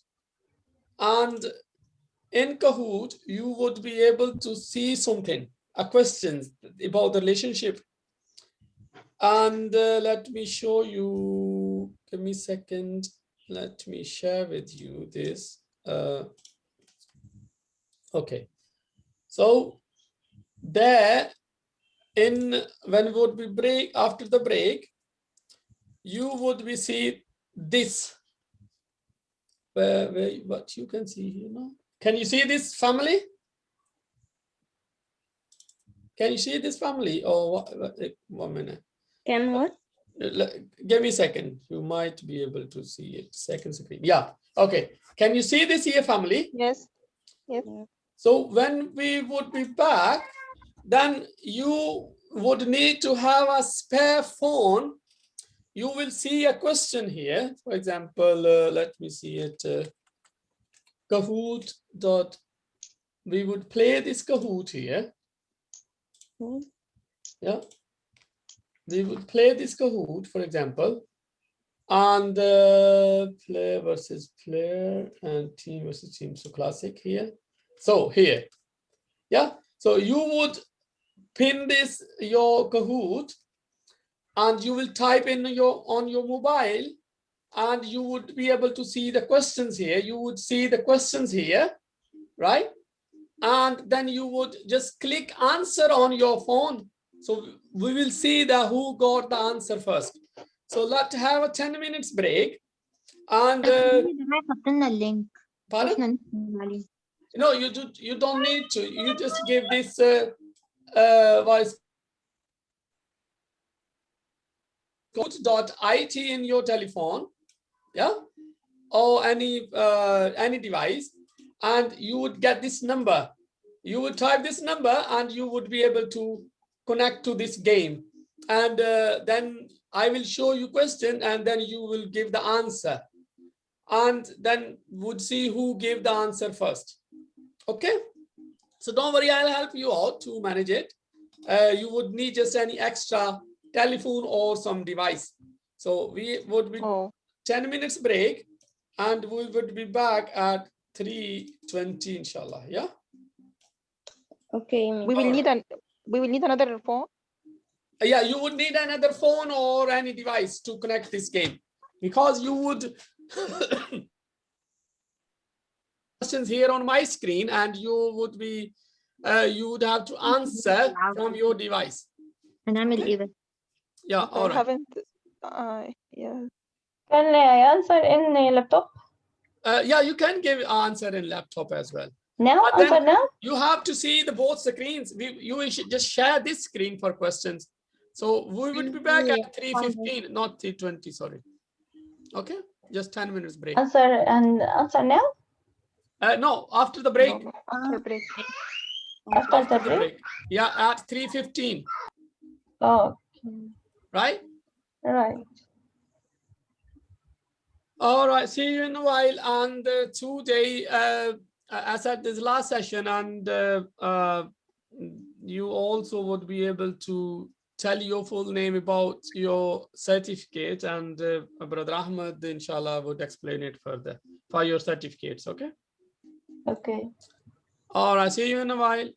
and in Kahoot, you would be able to see something, a question about the relationship. And let me show you, give me a second. Let me share with you this. Okay. So there, when would we break, after the break, you would be see this, where what you can see here now. Can you see this family? Can you see this family? Or what, 1 minute. Can what? Give me a second. You might be able to see it. Second screen. Yeah. Okay. Can you see this here family? Yes. Yes. So when we would be back, then you would need to have a spare phone. You will see a question here. For example, let me see it. Kahoot. We would play this Kahoot here. Yeah. We would play this Kahoot, for example, and player versus player and team versus team. So classic here. So here, yeah. So you would pin this your Kahoot, and you will type in on your mobile, and you would be able to see the questions here. You would see the questions here, right? And then you would just click answer on your phone. So we will see who got the answer first. So let's have a 10 minutes break. And pardon? No, you don't need to. You just give this voice code.it in your telephone, yeah, or any device, and you would get this number. You would type this number, and you would be able to connect to this game. And then I will show you question, and then you will give the answer. And then would see who gave the answer first. Okay? So don't worry, I'll help you out to manage it. You would need just any extra telephone or some device. So we would be 10 minutes break, and we would be back at 3:20, inshallah. Yeah. Okay. We will need another phone. Yeah, you would need another phone or any device to connect this game, because you would questions here on my screen, and you would be you would have to answer from your device. Okay? Yeah, all right. I haven't. Yeah. Can I answer in laptop? Yeah, you can give answer in laptop as well. Now, But answer then now? you have to see the both screens. You should just share this screen for questions. So we would be back at 3:15, not 3:20, sorry. Okay, just 10 minutes break. Answer now? No, after the break. No, after break. After the break? Yeah, at 3:15. Oh, Right? right. All right, see you in a while. And today, I said this last session, and you also would be able to tell your full name about your certificate, and Brother Ahmed, inshallah, would explain it further for your certificates, okay? Okay. All right, see you in a while.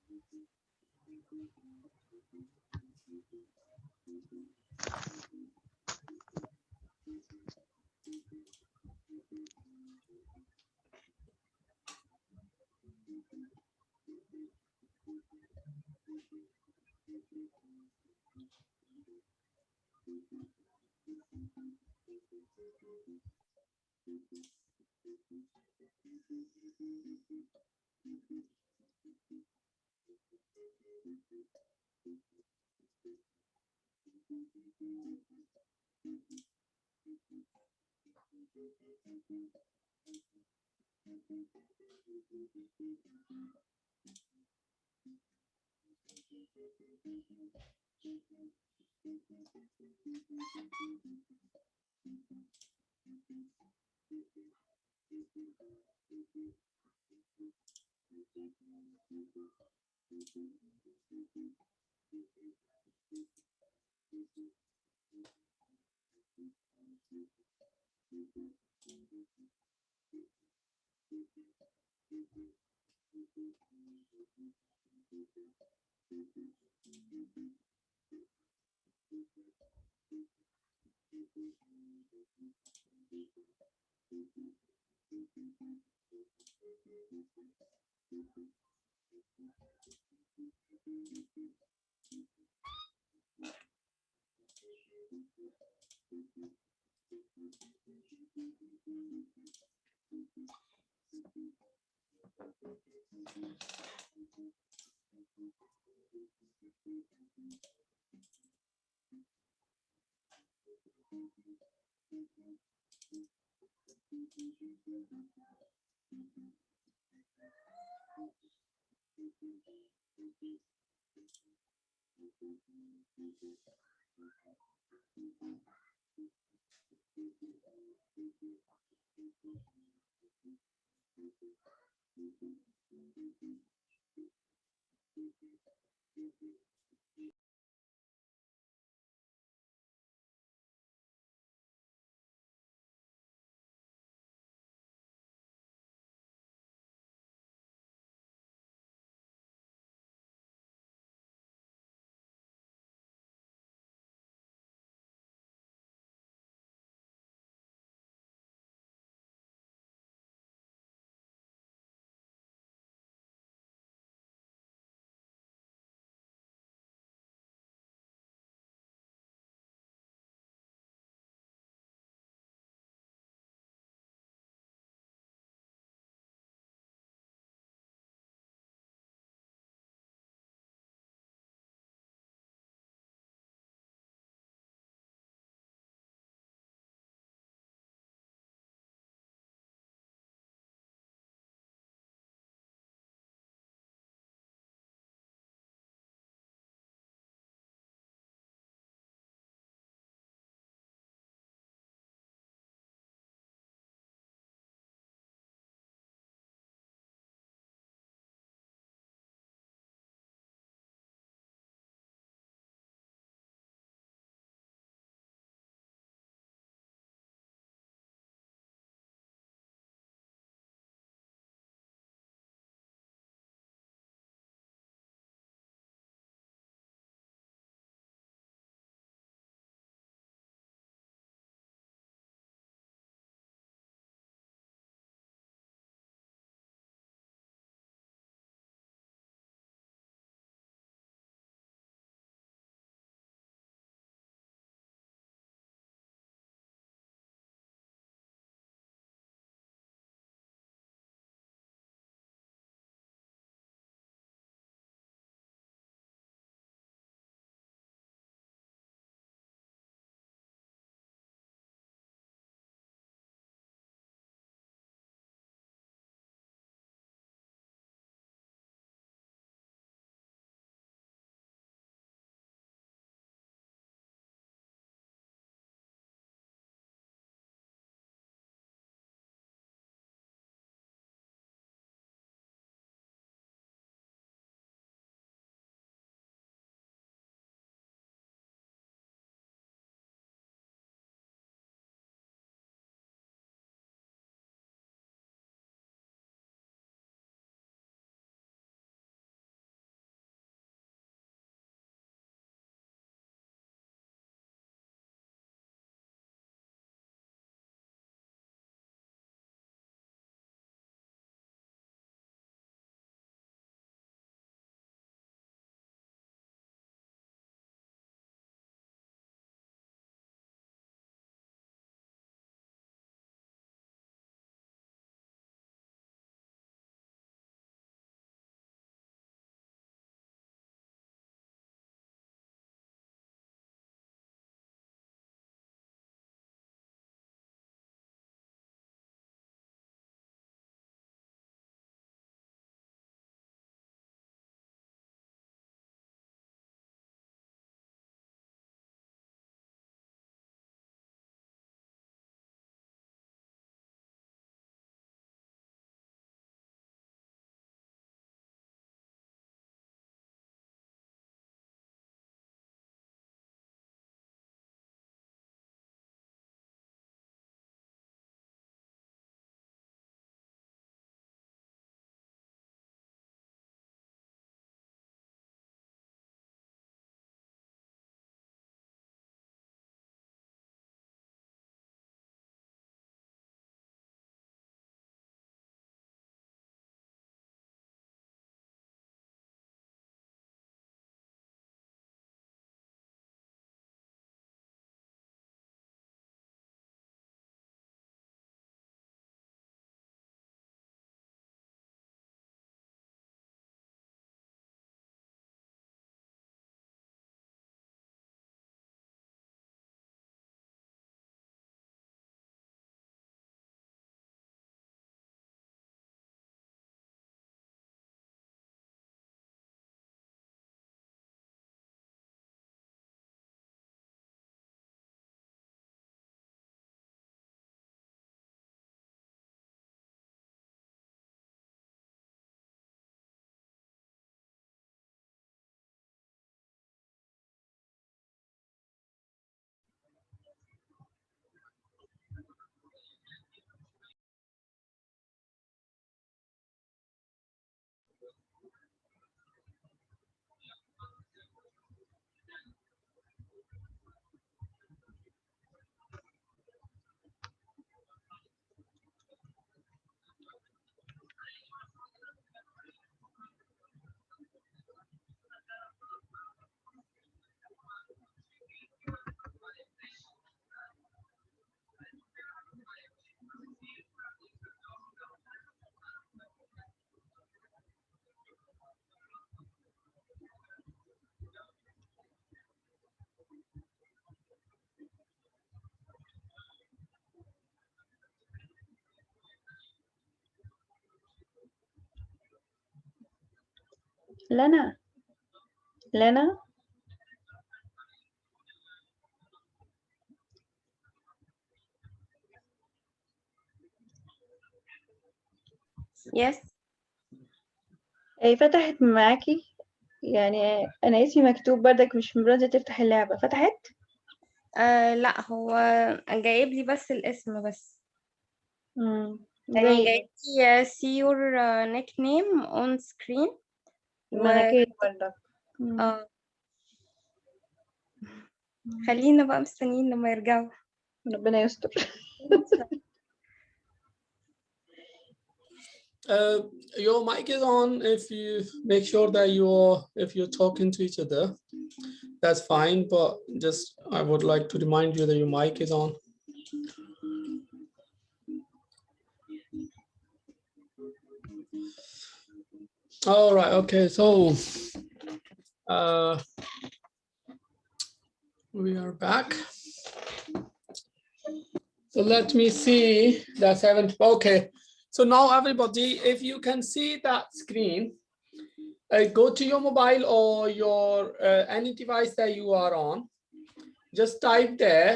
لنا لنا Yes. فتحت معاكي يعني أنا اسمي مكتوب بردك مش راضية تفتح اللعبة. فتحت؟ لا هو جايب لي بس الاسم بس. يعني زي جايب لي see your nickname on screen. المناكير بردك. خلينا بقى مستنيين لما يرجعوا. ربنا يستر. Your mic is on. If you make sure that if you're talking to each other, that's fine. But just I would like to remind you that your mic is on. All right. Okay. So we are back. So let me see the 7th. Okay. So now everybody, if you can see that screen, go to your mobile or your any device that you are on. Just type there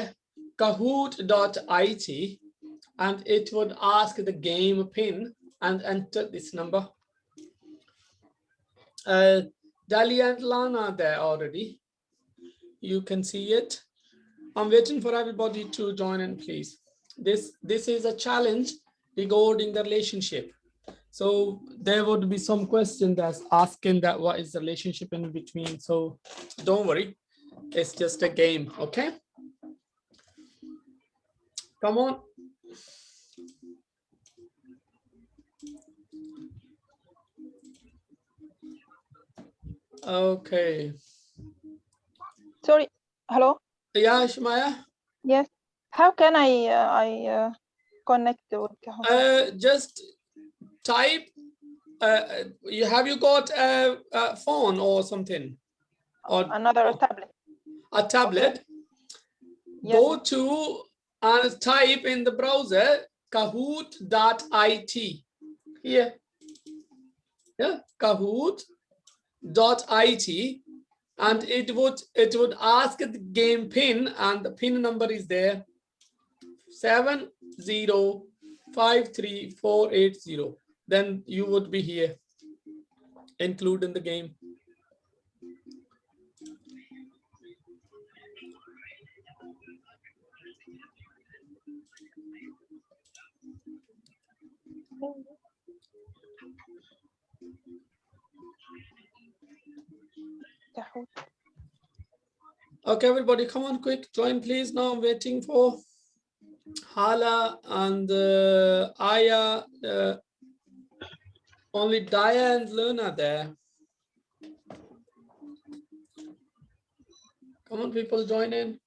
kahoot.it and it would ask the game pin and enter this number. Dali and Lana are there already. You can see it. I'm waiting for everybody to join in, please. This is a challenge regarding the relationship. So there would be some question that's asking that what is the relationship in between. So don't worry, it's just a game, okay? Come on. Okay. Sorry. Hello. Yeah, Shmaya. Yes. How can I connect with Kahoot? Just type. You got a phone or something, or another tablet? A tablet. Okay. Yes. Go to and type in the browser kahoot.it. Here. Yeah, kahoot.it, and it would ask the game pin, and the pin number is there 7053480. Then you would be here, include in the game. Okay, everybody, come on, quick, join, please. Now I'm waiting for Hala and Aya. Only Daya and Luna there. Come on, people, join in.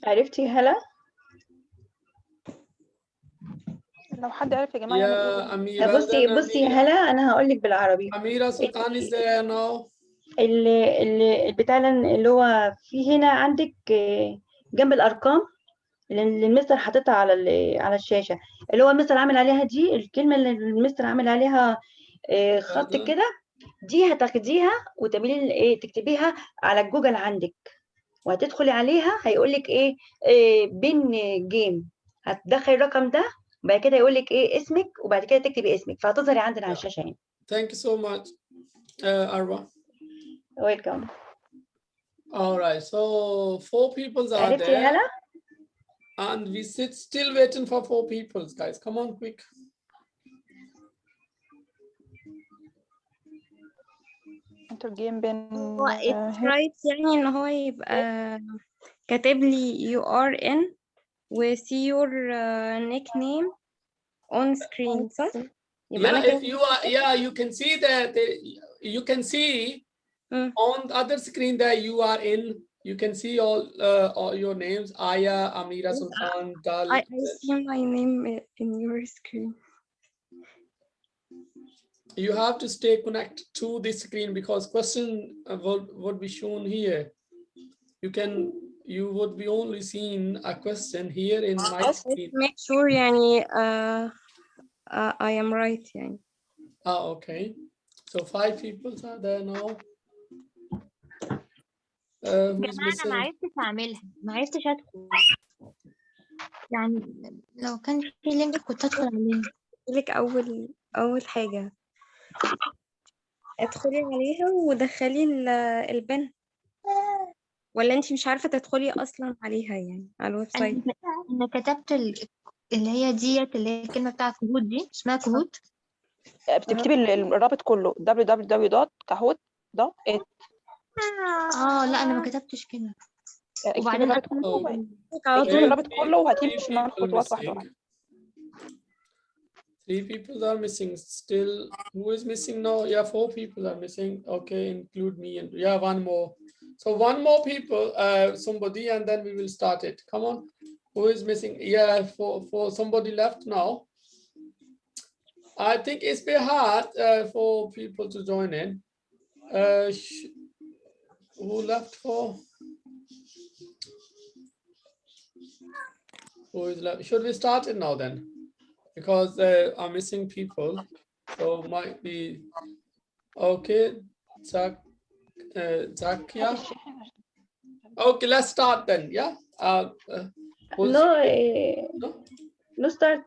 عرفتي هلا؟ لو حد عرف يا جماعه يعمل ايه؟ بصي هلا، انا هقول لك بالعربي. أميرة سلطان is there now. البتاع اللي هو في هنا عندك جنب الارقام اللي المستر حاططها على الشاشه، اللي هو المستر عامل عليها دي، الكلمه اللي المستر عامل عليها خط كده، دي هتاخديها وتعملي ايه، تكتبيها على جوجل عندك، وهتدخلي عليها هيقول لك ايه بين جيم، هتدخلي الرقم ده وبعد كده يقول لك ايه اسمك، وبعد كده تكتبي اسمك فهتظهري عندنا على الشاشه هنا. Thank you so much, Arwa. Welcome. All right, so 4 people are عرفتي there. هلا؟ And we still waiting for 4 people, guys. Come on, quick. enter game بين it's right يعني ان هو يبقى كاتب لي you are in و see your nickname on screen صح؟ Yeah, if you are, yeah, you can see that you can see on the other screen that you are in. You can see all your names: Aya, Amira, Sultan, Dal. I see my name in your screen. You have to stay connected to this screen because question would be shown here. You would be only seeing a question here in my screen. Make sure يعني I am right يعني. Okay. So 5 people are there now. Who is جماعة أنا ما missing? عرفتش أعملها، ما عرفتش أدخل. يعني لو كان في لينك كنت أدخل عليه. لك أول حاجة ادخلي عليها ودخلي البن، ولا انت مش عارفة تدخلي أصلا عليها يعني على الويب سايت؟ أنا كتبت اللي هي ديت اللي هي الكلمة بتاعت كهوت دي اسمها كهوت. بتكتبي الرابط كله www.kahoot.it. لا أنا ما كتبتش كده. اكتبي وبعدين الرابط كله، على اكتبي طول الرابط كله وهتمشي مع الخطوات واحدة واحدة. 3 people are missing still. Who is missing now? Yeah, 4 people are missing. Okay, include me and yeah, one more. So one more people, somebody, and then we will start it. Come on. Who is missing? Yeah, for somebody left now. I think it's been hard for people to join in. Who left for? Who is left? Should we start it now then? Because I'm missing people, so might be okay. Zakia. Okay, let's start then. Yeah. No start.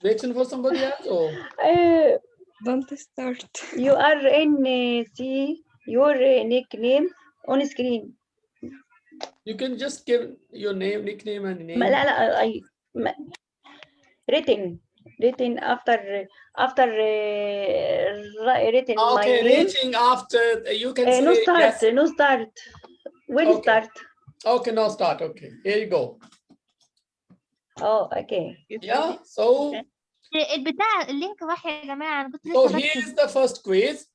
Waiting for somebody else or? Don't start. You are in see your nickname on screen. You can just give your name, nickname, and name. Written after written my Okay, name. reaching after you can say no start. yes. No start. When Okay. start? Okay, now start. Okay, here you go. Oh, okay. Yeah. So. البتاع اللينك راح يا جماعة. So here is the first quiz.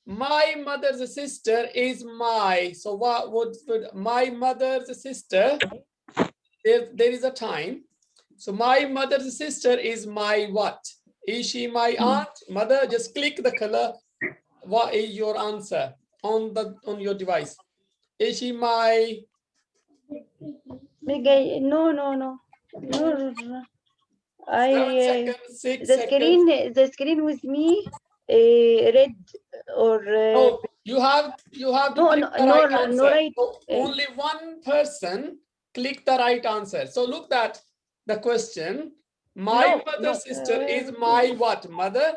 My mother's sister is my. So what would my mother's sister? There is a time. So my mother's sister is my what? Is she my aunt? Mother, just click the color. What is your answer on your device? Is she my? No. The screen with me red or no, you have to click the right answer. No right. So only one person click the right answer. So look at the question. My mother's sister is my what? Mother?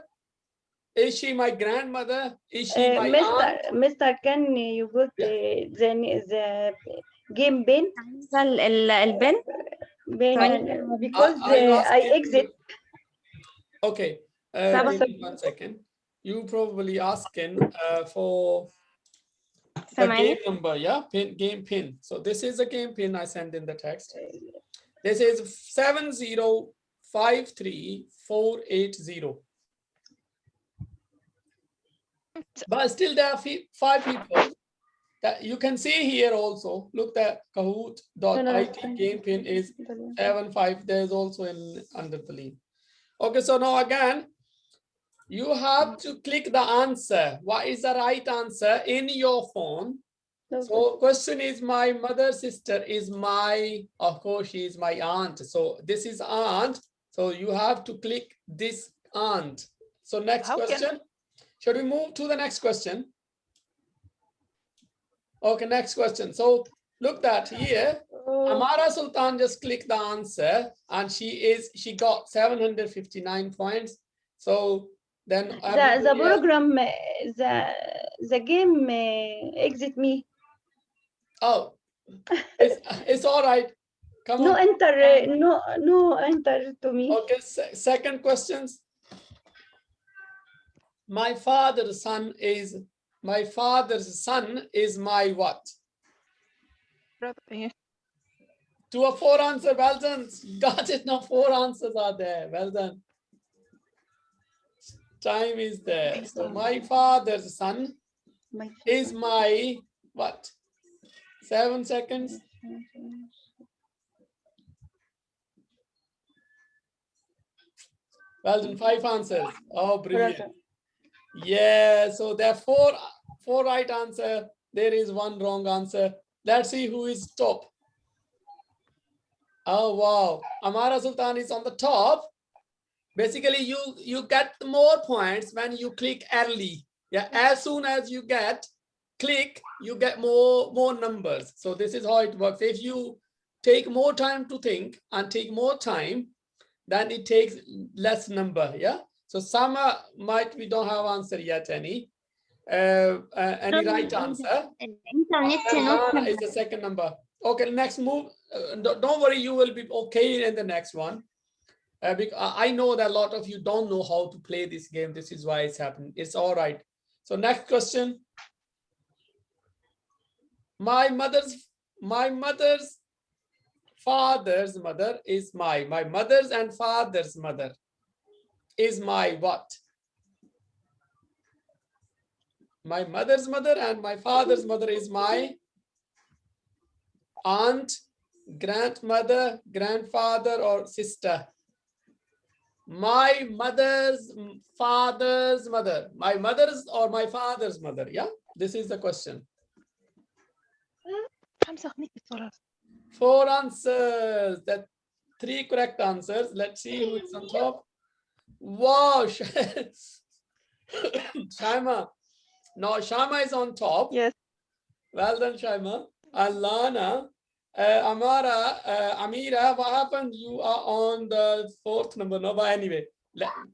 Is she my grandmother? Is she my aunt? Mr. Can you put the game bin? البن because I exit. Okay, give me 1 second. You probably asking for the game number, yeah? Game pin. So this is a game pin I sent in the text. This is 7053480. But still there are 5 people that you can see here also. Look that Kahoot.it game pin is 75. There's also under the link. Okay, so now again, you have to click the answer. What is the right answer in your phone? So question is, my mother's sister is my, of course, she is my aunt. So this is aunt. So you have to click this aunt. So next question. Should we move to the next question? Okay, next question. So look that here. Amara Sultan just clicked the answer and she got 759 points. So then the program the game exit me. Oh, it's all right. Come on. No enter to me. Okay, second questions. My father's son is my what? 2 or 4 answers. Well done. Got it. Now 4 answers are there. Well done. Time is there. So my father's son is my what? 7 seconds. Well done. 5 answers. Oh, brilliant. Yeah. So there are 4 right answer. There is 1 wrong answer. Let's see who is top. Oh, wow. Amara Sultan is on the top. Basically, you get more points when you click early. Yeah, as soon as you click, you get more numbers. So this is how it works. If you take more time to think and take more time, then it takes less number. Yeah. So some we don't have answer yet. Any right answer? Lana is the second number. Okay, next move. Don't worry, you will be okay in the next one. Because I know that a lot of you don't know how to play this game. This is why it's happening. It's all right. So next question. My mother's father's mother is my mother's and father's mother is my what? My mother's mother and my father's mother is my aunt, grandmother, grandfather, or sister. My mother's father's mother. My mother's or my father's mother. Yeah, this is the question. 4 answers. That 3 correct answers. Let's see who is on top. Wow, Shaima. No, Shaima is on top. Yes. Well done, Shaima. Alana, Amira, what happened? You are on the 4th number. No, but anyway,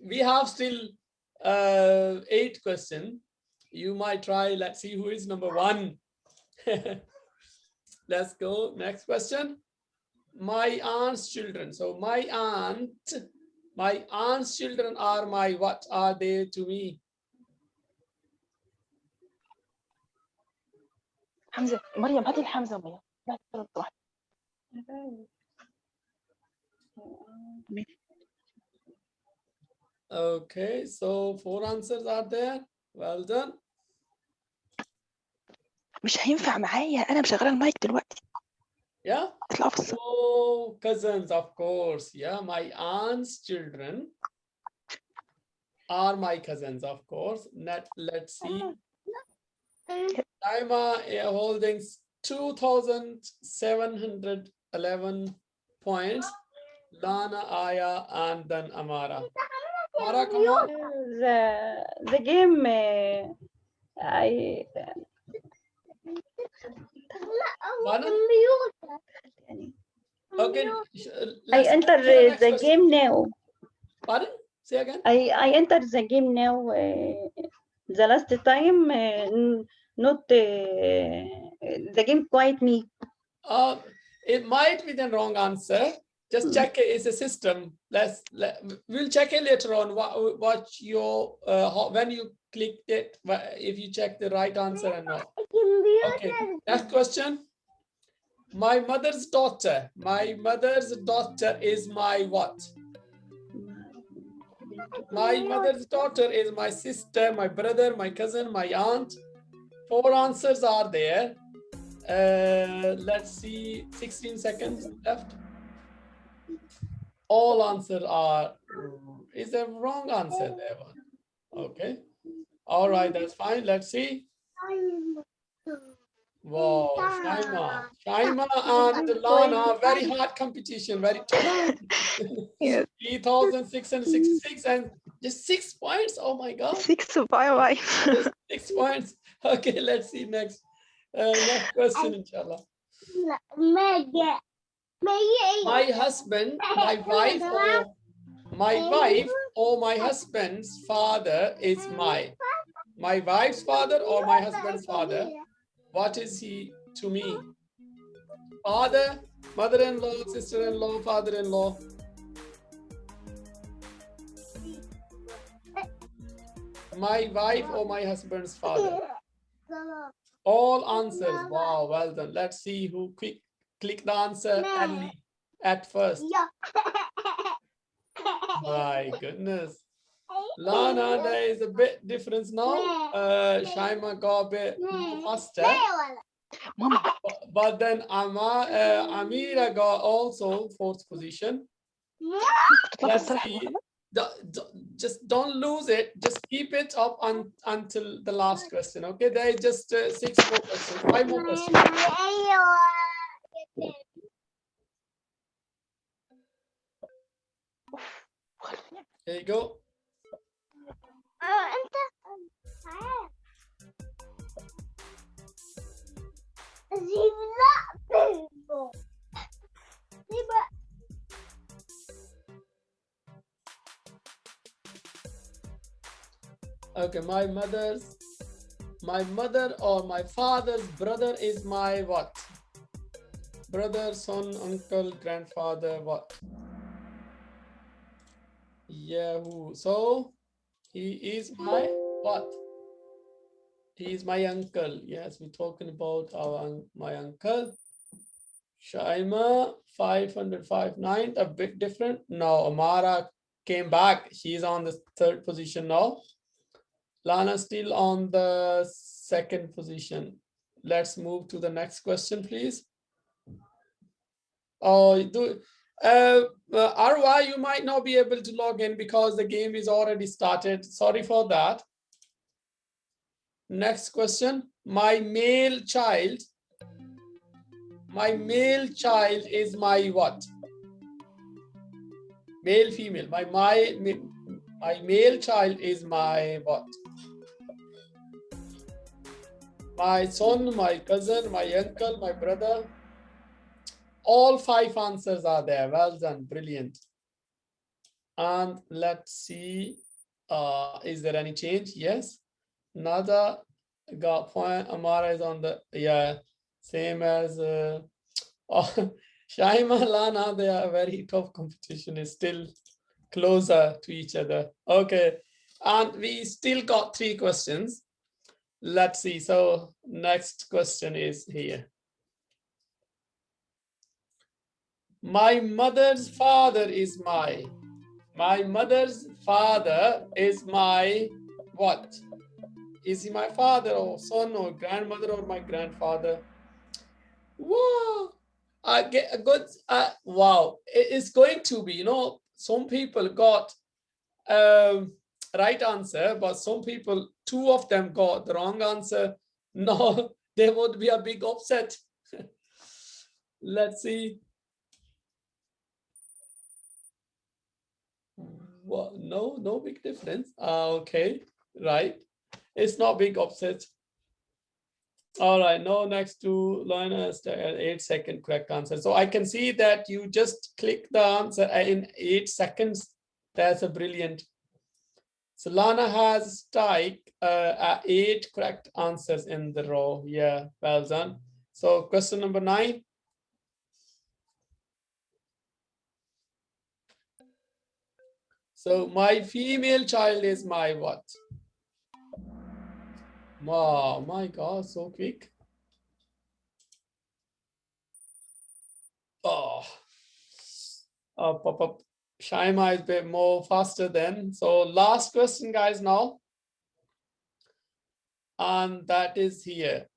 we have still 8 questions. You might try. Let's see who is number 1. Let's go. Next question. My aunt's children. So my aunt's children are my what are they to me? حمزة مريم هاتي الحمزة مريم. Okay, so 4 answers are there. Well done. مش هينفع معايا أنا مشغلة المايك دلوقتي. Yeah. اطلعوا في الصف. Oh, cousins, of course. Yeah, my aunt's children are my cousins, of course. Let's see. Naima holding 2,711 points. Lana, Aya, and then Amara. Amara, come on. The game Okay. I enter the game now. Pardon? Say again. I entered the game now. The last time, not the game quite me. It might be the wrong answer. Just check it. It's a system. We'll check it later on. What your when you clicked it, if you check the right answer or not. Okay. Next question. My mother's daughter. My mother's daughter is my what? My mother's daughter is my sister, my brother, my cousin, my aunt. 4 answers are there. Let's see, 16 seconds left. All answers are, is there wrong answer there one? Okay. All right, that's fine. Let's see. Wow, Shaima and Lana, very hard competition, very tough. 3,666 and just 6 points. Oh my God. 6 bye. 6 points. Okay, let's see next. Next question, inshallah. My husband, my wife, or my husband's father is my wife's father or my husband's father. What is he to me? Father, mother-in-law, sister-in-law, father-in-law. My wife or my husband's father. All answers. Wow, well done. Let's see who click the answer early at first. My goodness. Lana, there is a bit difference now. Shaima got a bit faster. But then Amira got also 4th position. Let's see. Just don't lose it. Just keep it up until the last question. Okay, there is just 6 more questions, 5 more questions. There you go. Okay, my mother or my father's brother is my what? Brother, son, uncle, grandfather, what? Yahoo. So he is my what? He is my uncle. Yes, we're talking about my uncle. Shaima 505.9, a bit different. No, Amara came back. She's on the 3rd position now. Lana still on the 2nd position. Let's move to the next question, please. Oh, Arwa, you might not be able to log in because the game is already started. Sorry for that. Next question. My male child is my what? Male, female. My male child is my what? My son, my cousin, my uncle, my brother. All 5 answers are there. Well done. Brilliant. And let's see. Is there any change? Yes. Nada got point. Amara is on the, yeah, same as Shaima, Lana. They are very tough competition. Is still closer to each other. Okay. And we still got 3 questions. Let's see. So next question is here. My mother's father is my what? Is he my father or son or grandmother or my grandfather? Wow. I get a good, wow. It's going to be, some people got right answer, but some people, 2 of them got the wrong answer. No, there would be a big upset. Let's see. Well, no big difference. Okay, right. It's not big upset. All right, no, next to Lina, 8-second correct answer. So I can see that you just click the answer in 8 seconds. That's a brilliant. So Lana has tied 8 correct answers in the row. Yeah, well done. So question number 9. So my female child is my what? Wow, my God, so quick. Oh, pop up. Shaima is a bit more faster then. So last question, guys, now. And that is here.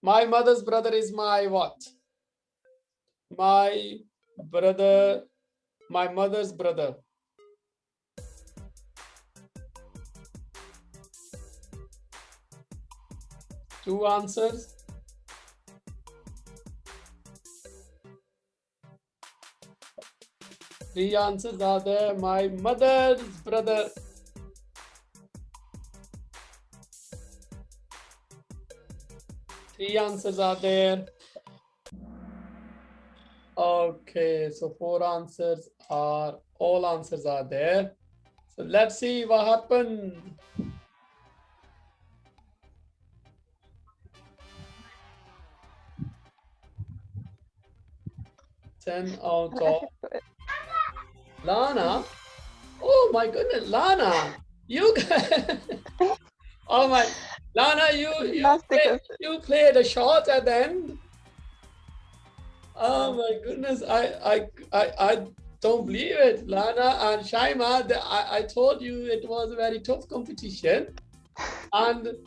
My mother's brother is my what? My brother, my mother's brother. Two answers. Three answers are there. My mother's brother. Three answers are there. Okay, so four answers are, all answers are there. So let's see what happened. Ten out of Lana. Oh my goodness, Lana, you oh my, Lana, you played a shot at the end. Oh my goodness, I don't believe it. Lana and Shaima, I told you it was a very tough competition. And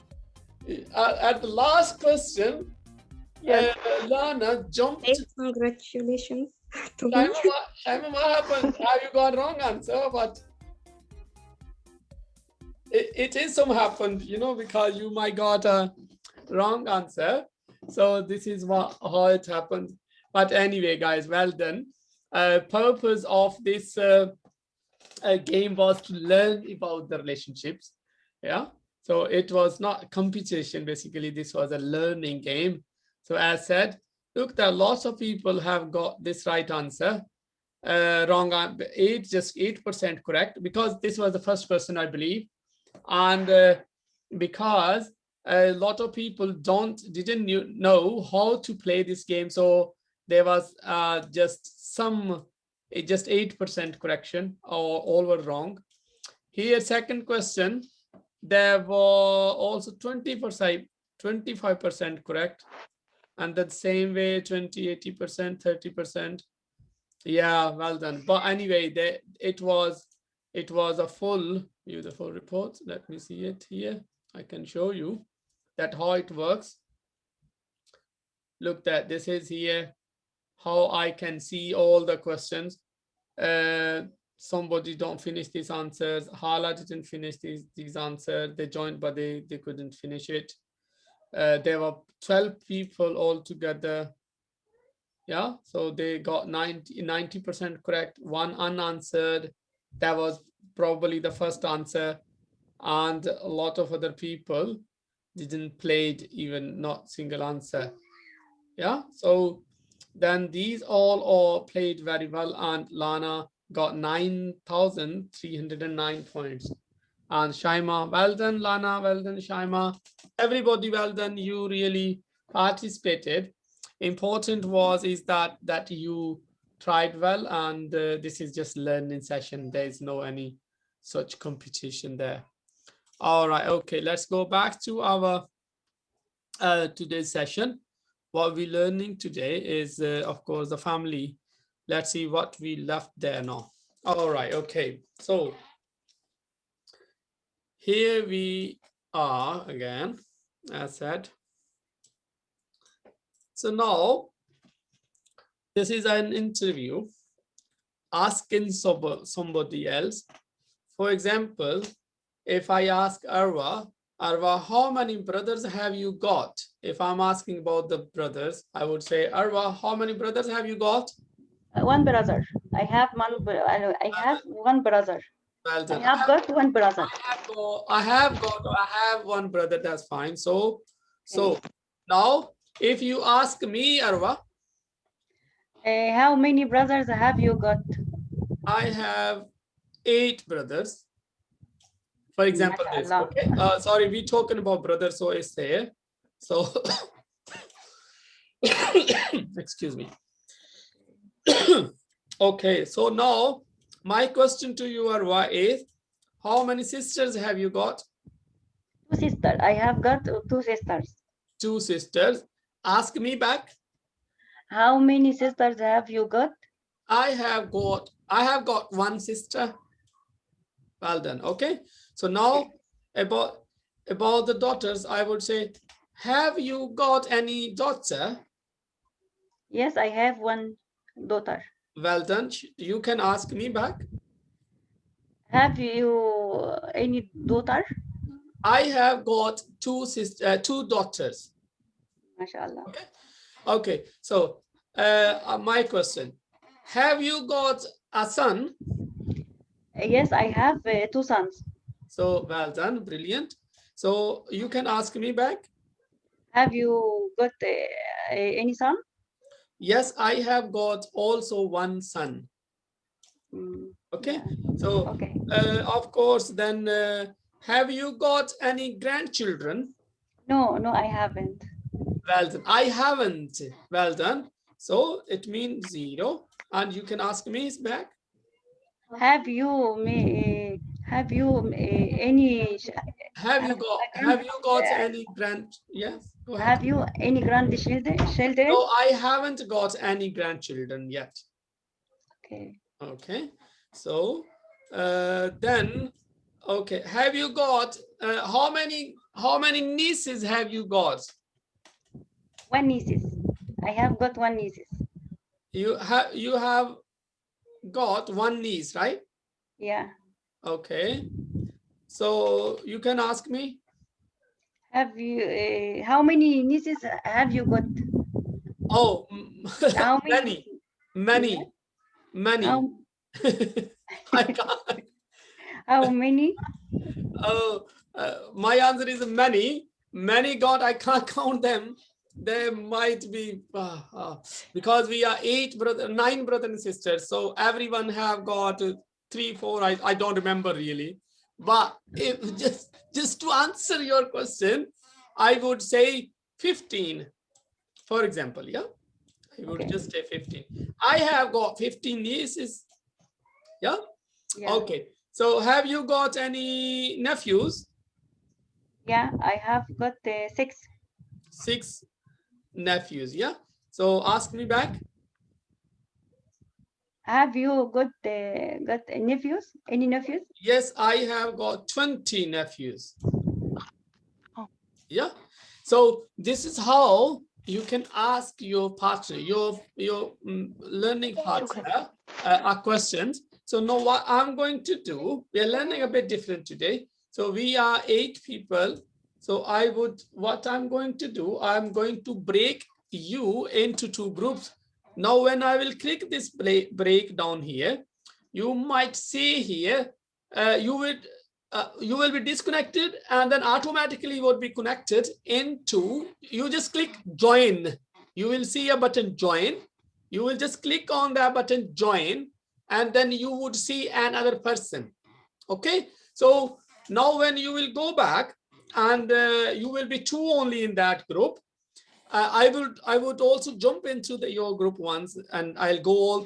at the last question, yes. Lana jumped. Congratulations. Shaima, what happened? Have you got wrong answer? But it is some happened, you know, because you might got a wrong answer. So this is how it happened. But anyway, guys, well done. purpose of this game was to learn about the relationships. Yeah, so it was not competition. Basically, this was a learning game. So as said, look, there are lots of people have got this right answer. Wrong, just 8% correct, because this was the first person, I believe, and because a lot of people didn't know how to play this game, so there was just 8% correction, or all were wrong. Here, second question, there were also 25% correct, and the same way 80%, 30%. Yeah, well done. But anyway, it was a full beautiful report. Let me see it here. I can show you that how it works. Look, that this is here how I can see all the questions. Somebody don't finish these answers. Hala didn't finish these answers. They joined, but they couldn't finish it. There were 12 people all together. Yeah, so they got 90% correct, one unanswered. That was probably the first answer, and a lot of other people didn't play even not single answer. Yeah, so then these all played very well, and Lana got 9,309 points. And Shaima, well done, Lana, well done, Shaima. Everybody, well done. You really participated. Important is that you tried well, and this is just learning session. There is no any such competition there. All right, okay, let's go back to our today's session. What we're learning today is, of course, the family. Let's see what we left there now. All right, okay, so here we are again, as said. So now, this is an interview asking somebody else. For example, if I ask Arwa, how many brothers have you got? If I'm asking about the brothers, I would say, Arwa, how many brothers have you got? One brother. I have one brother. Well done. I have got one brother. I have one brother. That's fine. So now, if you ask me, Arwa, how many brothers have you got? I have 8 brothers. For example, this. Okay. Sorry, we're talking about brothers, so it's there. So, excuse me. Okay. So now, my question to you, Arwa, is, how many sisters have you got? 2 sisters. I have got 2 sisters. 2 sisters. Ask me back. How many sisters have you got? I have got 1 sister. Well done. Okay. So now about the daughters, I would say, have you got any daughter? Yes, I have 1 daughter. Well done. You can ask me back. Have you any daughter? I have got 2 daughters. MashaAllah. Okay. Okay. So my question, have you got a son? Yes, I have 2 sons. So well done. Brilliant. So you can ask me back. Have you got any son? Yes, I have got also 1 son. Okay. Yeah. So okay. Of course, then have you got any grandchildren? No, I haven't. Well done. I haven't. Well done. So it means 0, and you can ask me back. Have you any? Have you got any grand? Yes. Go ahead. Have you any grandchildren? No, I haven't got any grandchildren yet. Okay. Okay. So then, okay. Have you got how many nieces have you got? 1 nieces. I have got 1 nieces. You have got 1 niece, right? Yeah. Okay. So you can ask me. Have you? How many nieces have you got? Oh, how many. Many. I can't. How many? Oh, my answer is many. Many God, I can't count them. There might be because we are 9 brothers and sisters. So everyone have got 3, 4. I don't remember really. But if just to answer your question, I would say 15, for example. Yeah, I would just say 15. I have got 15 nieces. Yeah. Okay. So have you got any nephews? Yeah, I have got 6. 6 nephews. Yeah. So ask me back. Have you got nephews? Any nephews? Yes, I have got 20 nephews. Oh. Yeah. So this is how you can ask your partner, your learning partner questions. So now what I'm going to do, we are learning a bit different today. So we are 8 people. So what I'm going to do, I'm going to break you into 2 groups. Now, when I will click this break down here, you might see here, you will be disconnected and then automatically would be connected into, you just click join. You will see a button join. You will just click on that button join and then you would see another person. Okay. So now when you will go back and you will be 2 only in that group. I would also jump into your group once and I'll go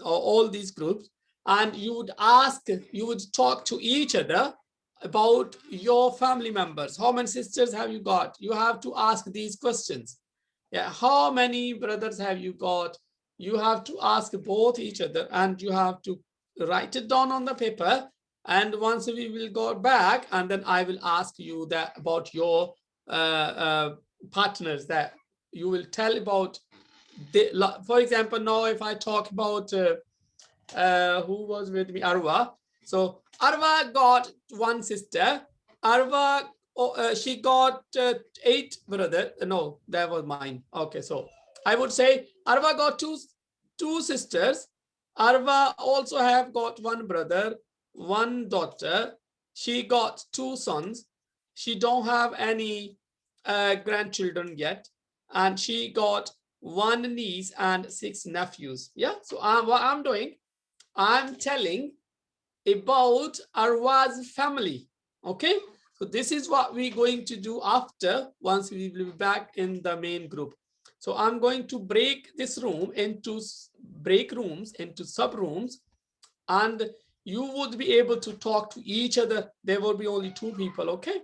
all these groups, and you would talk to each other about your family members. How many sisters have you got? You have to ask these questions. Yeah, how many brothers have you got? You have to ask both each other and you have to write it down on the paper. And once we will go back, and then I will ask you that about your partners, that you will tell about for example, now if I talk about who was with me, Arwa. So Arwa got 1 sister. Arwa, she got 8 brothers. No, that was mine. Okay, so I would say Arwa got two sisters. Arwa also have got 1 brother, 1 daughter. She got 2 sons. She don't have any grandchildren yet, and she got 1 niece and 6 nephews. Yeah. So what I'm doing, I'm telling about Arwa's family. Okay. So this is what we're going to do after, once we will be back in the main group. So I'm going to break this room into sub rooms, and you would be able to talk to each other. There will be only 2 people. Okay.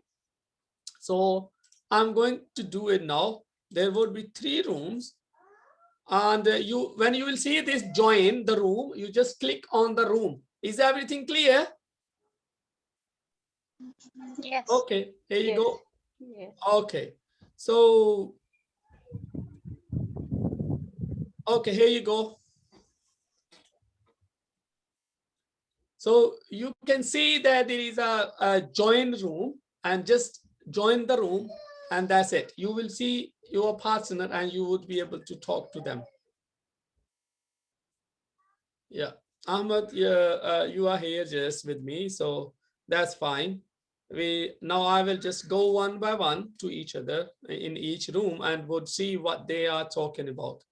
So I'm going to do it now. There would be 3 rooms. And when you will see this join the room, you just click on the room. Is everything clear? Yes. Okay, here you go. Yes. Okay, so okay, here you go. So you can see that there is a join room, and just join the room, and that's it. You will see your partner and you would be able to talk to them. Yeah, Ahmed, you are here just with me, so that's fine. Now I will just go one by one to each other in each room and would see what they are talking about.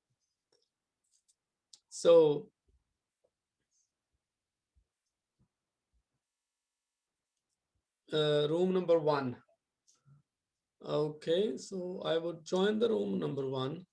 So room number 1. Okay, so I would join the room number 1.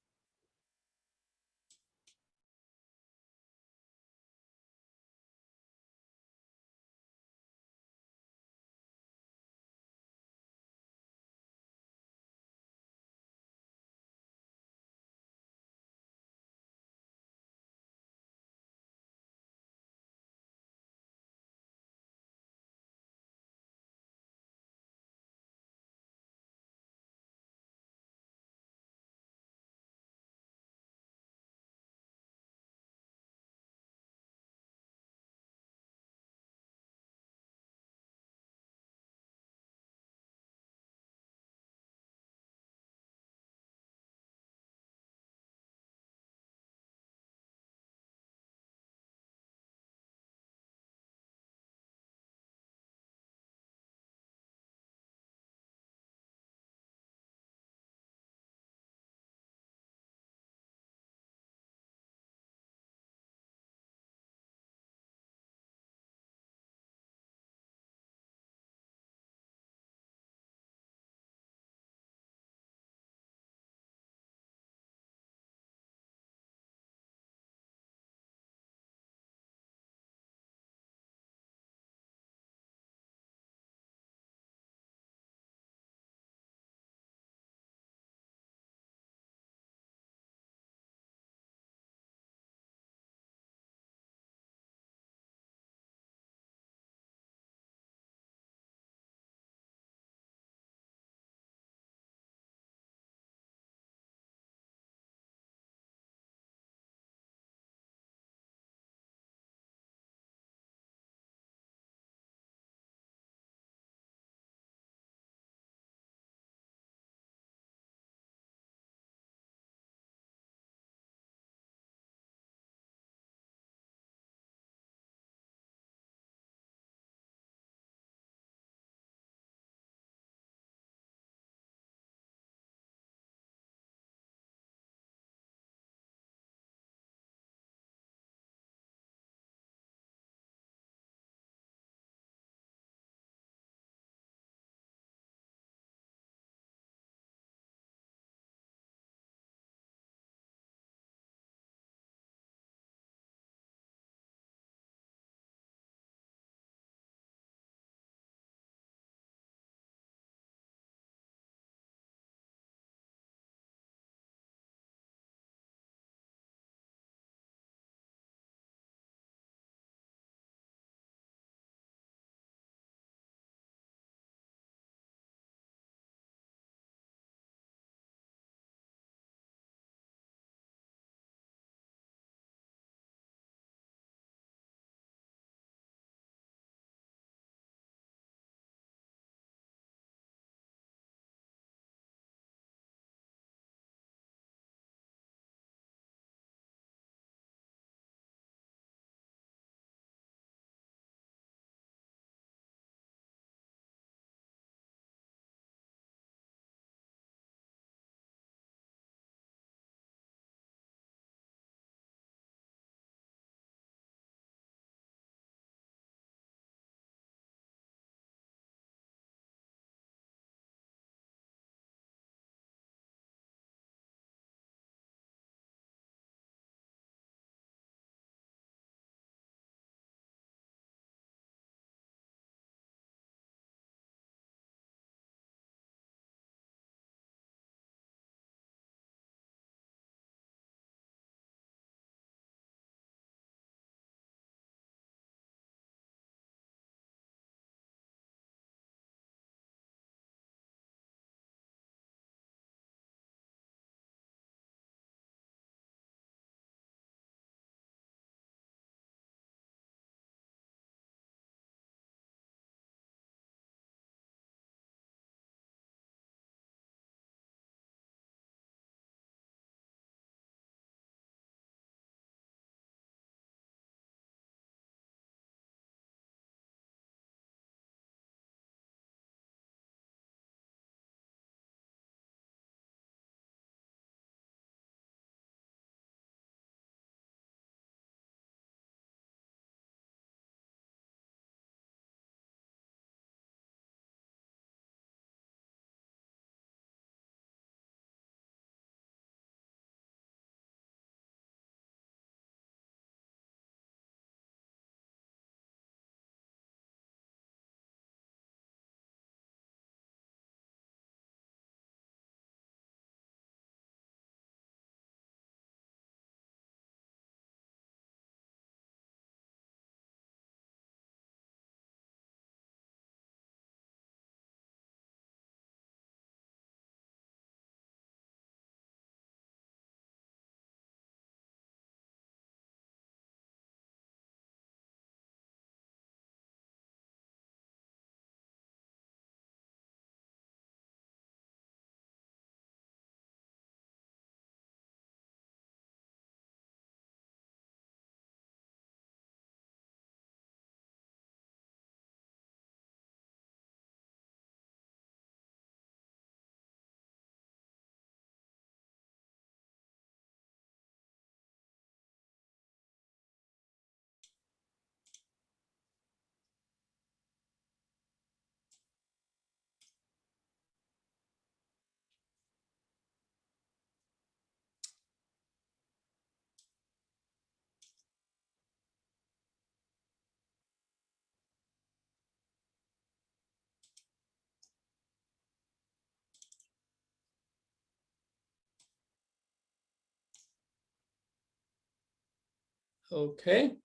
Okay.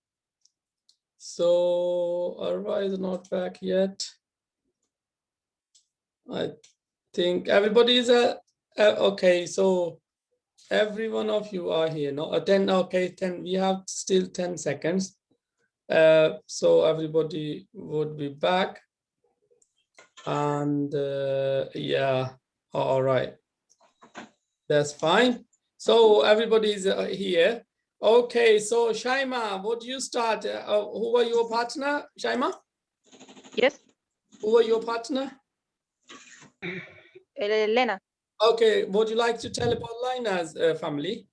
So Arva is not back yet. I think everybody is okay. So every one of you are here. No, 10. Okay, 10. We have still 10 seconds. So everybody would be back. And yeah, all right. That's fine. So everybody is here. Okay, so Shaima, would you start? Who are your partner, Shaima? Yes. Who are your partner? Lena. Okay, would you like to tell about Lina's family?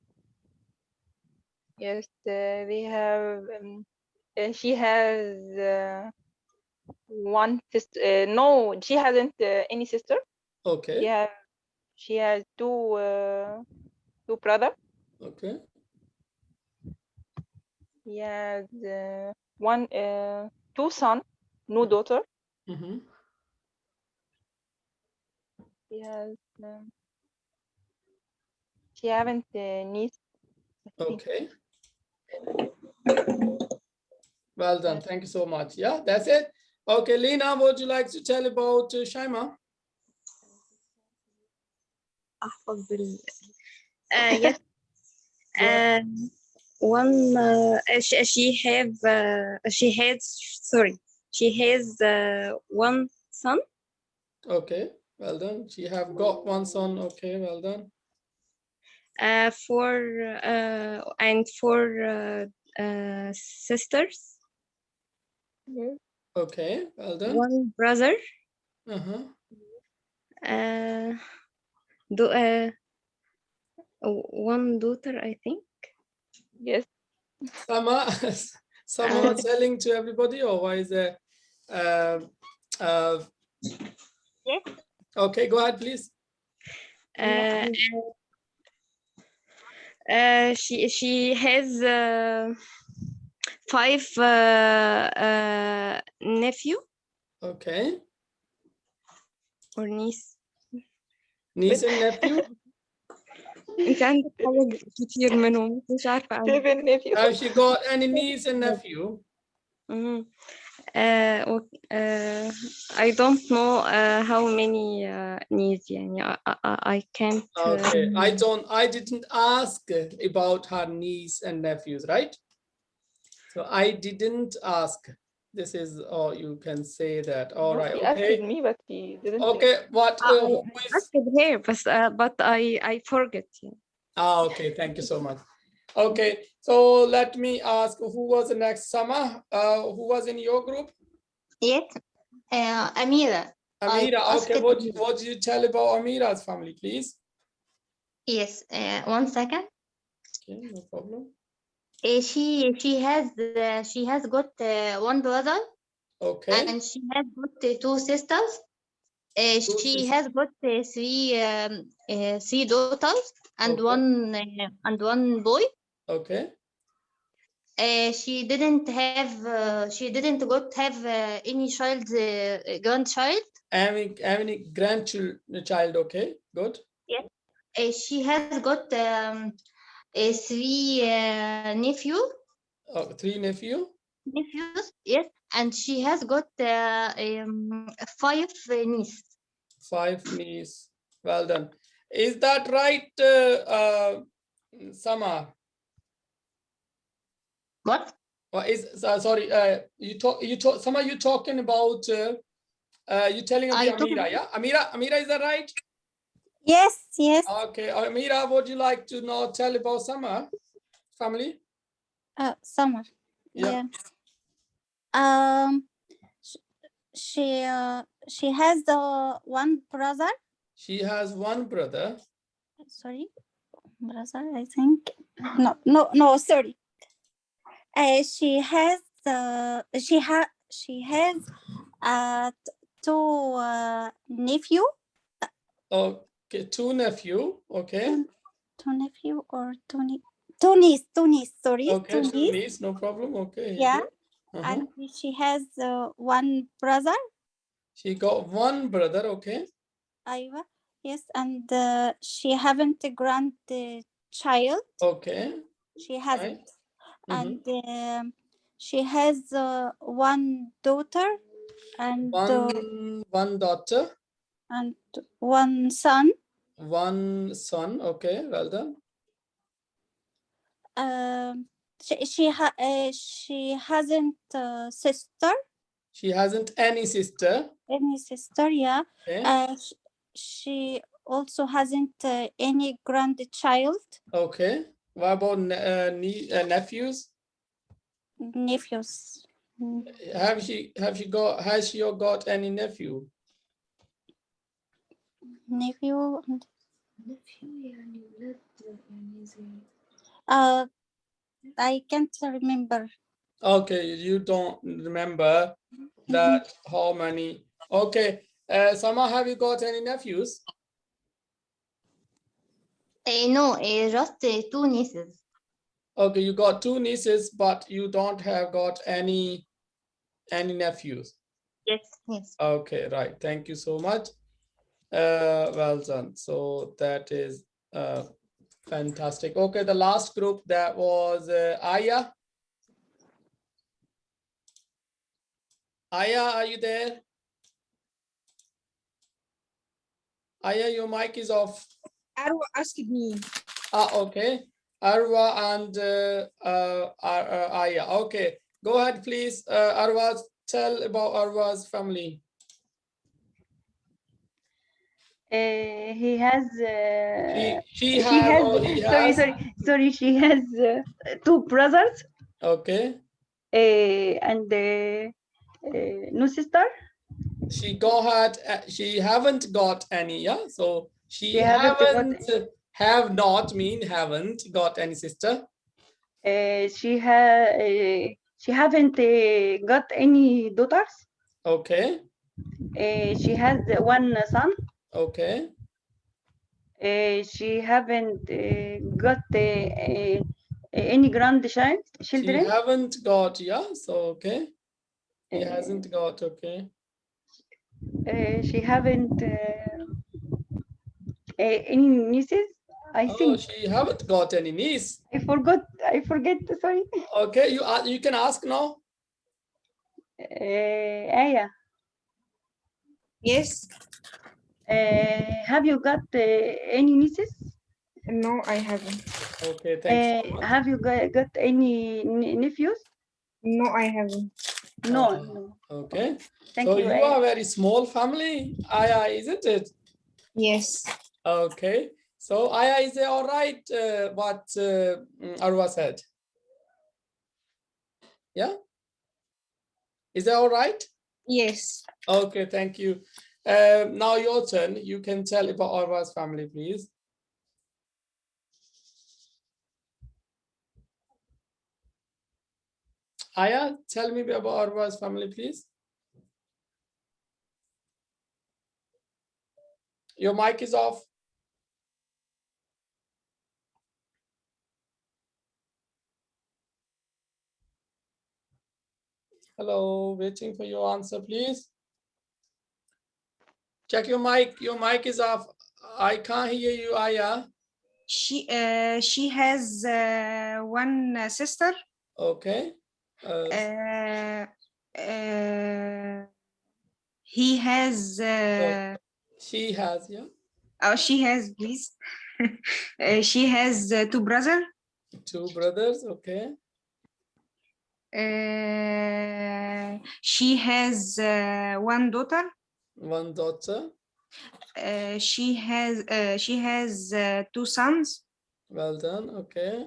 Yes, we have. She has one sister. No, she hasn't any sister. Okay. She has two brothers. Okay. He has two sons, no daughter. Mm-hmm. She has. She haven't niece. Okay. Well done. Thank you so much. Yeah, that's it. Okay, Lena, would you like to tell about Shaima? Yes. She has one son. Okay, well done. She have got one son. Okay, well done. Four sisters. Okay, well done. One brother. Uh-huh. One daughter, I think. Yes. Someone telling to everybody, or why is there? Yes. Okay, go ahead, please. She has 5 nephew. Okay. Or niece. Niece and nephew. انت عندك حاجة كتير منهم مش عارفة Have she got any niece and nephew? I don't know how many niece يعني I can't. Okay, I didn't ask about her niece and nephews, right? So I didn't ask. This is, or you can say that. All right. He Okay. asked me, but he didn't. Okay. What? I asked her, but I forget. Ah, okay. Thank you so much. Okay. So let me ask, who was the next? Sama? Who was in your group? Yes. Amira. Amira. Okay. What did you tell about Amira's family, please? Yes. 1 second. Okay. No problem. She has got one brother. Okay. And she has got two sisters. She has got three daughters and one boy. Okay. She didn't have any grandchild. Any grandchild. Okay. Good. Yes. She has got three nephews. Oh, 3 nephews. Yes, and she has got 5 nieces. 5 nieces. Well done. Is that right, Sama? What? Sorry, you talk. Sama, you talking about? You telling about Amira? Yeah, Amira, is that right? Yes, yes. Okay, Amira, would you like to now tell about Sama family? Summer. Yeah. She has one brother. She has one brother. Sorry, brother. I think no. Sorry. She has two nephew. Okay, 2 nephew. Okay. Two nephew or two niece. Sorry. Okay, 2 niece. No problem. Okay. Yeah. And she has one brother. She got one brother. Okay. Aywa. Yes, and she haven't a grandchild. Okay. She hasn't. and she has one daughter and one daughter and one son. One son. Okay, well done. She hasn't sister. She hasn't any sister. Any sister, yeah. Okay. She also hasn't any grandchild. Okay. What about nephews? Nephews. Has she got any nephew? Nephew. I can't remember. Okay, you don't remember that how many? Okay, Sama, have you got any nephews? No, just 2 nieces. Okay, you got 2 nieces, but you don't have got any nephews. Yes. Okay, right. Thank you so much. Well done. So that is fantastic. Okay, the last group, that was Aya. Aya, are you there? Aya, your mic is off. Arwa asked me. Okay. Arwa and Aya. Okay, go ahead, please. Arwa, tell about Arwa's family. He has. She has. Sorry. She has 2 brothers. Okay. And no sister. She haven't got any. Yeah. So she haven't got any sister. She haven't got any daughters. Okay. She has 1 son. Okay. She haven't got any grandchildren. She haven't got, yeah. So okay. She hasn't got, okay. She haven't any nieces. I think she haven't got any niece. I forget. Sorry. Okay, you can ask now. Aya. Yes. Have you got any nieces? No, I haven't. Okay, thanks so much. Have you got any nephews? No, I haven't. No. Okay. Thank so you. You are a very small family, Aya, isn't it? Yes. Okay. So Aya, is it all right what Arwa said? Yeah? Is that all right? Yes. Okay, thank you. Now your turn. You can tell about Arwa's family, please. Aya, tell me about Arwa's family, please. Your mic is off. Hello, waiting for your answer, please. Check your mic. Your mic is off. I can't hear you, Aya. She has 1 sister. Okay. He has. She has, yeah. Oh, she has, please. She has 2 brothers. 2 brothers, okay. She has 1 daughter. 1 daughter. She has 2 sons. Well done, okay.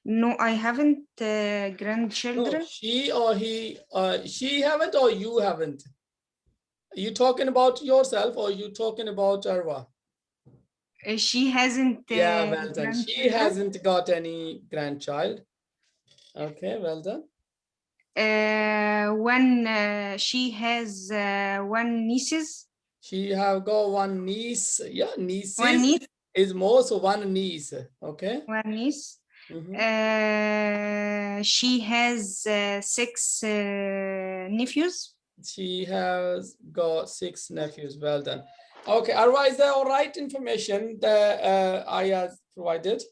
No, I haven't grandchildren. No, she or he, she haven't or you haven't? Are you talking about yourself or are you talking about Arwa? She hasn't. Yeah, well done. She hasn't got any grandchild. Okay, well done. She has 1 nieces. She have got 1 niece. Yeah, nieces 1 niece is more, so 1 niece. Okay. 1 niece. She has 6 nephews. She has got 6 nephews. Well done. Okay, Arwa, is that all right information that I have provided?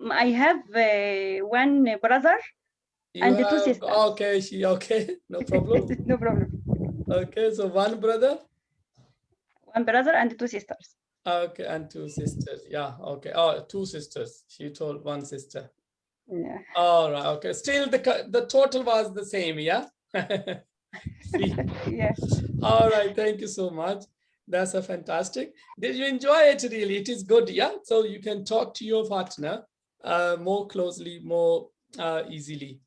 I have one brother and two sisters. Okay, okay, no problem. No problem. Okay, so one brother. One brother and two sisters. Okay, and two sisters. Yeah, okay. Oh, two sisters. She told one sister. Yeah. All right. Okay. Still, the total was the same. Yeah. Yeah. All right. Thank you so much. That's a fantastic. Did you enjoy it? Really, it is good. Yeah. So you can talk to your partner more closely, more easily.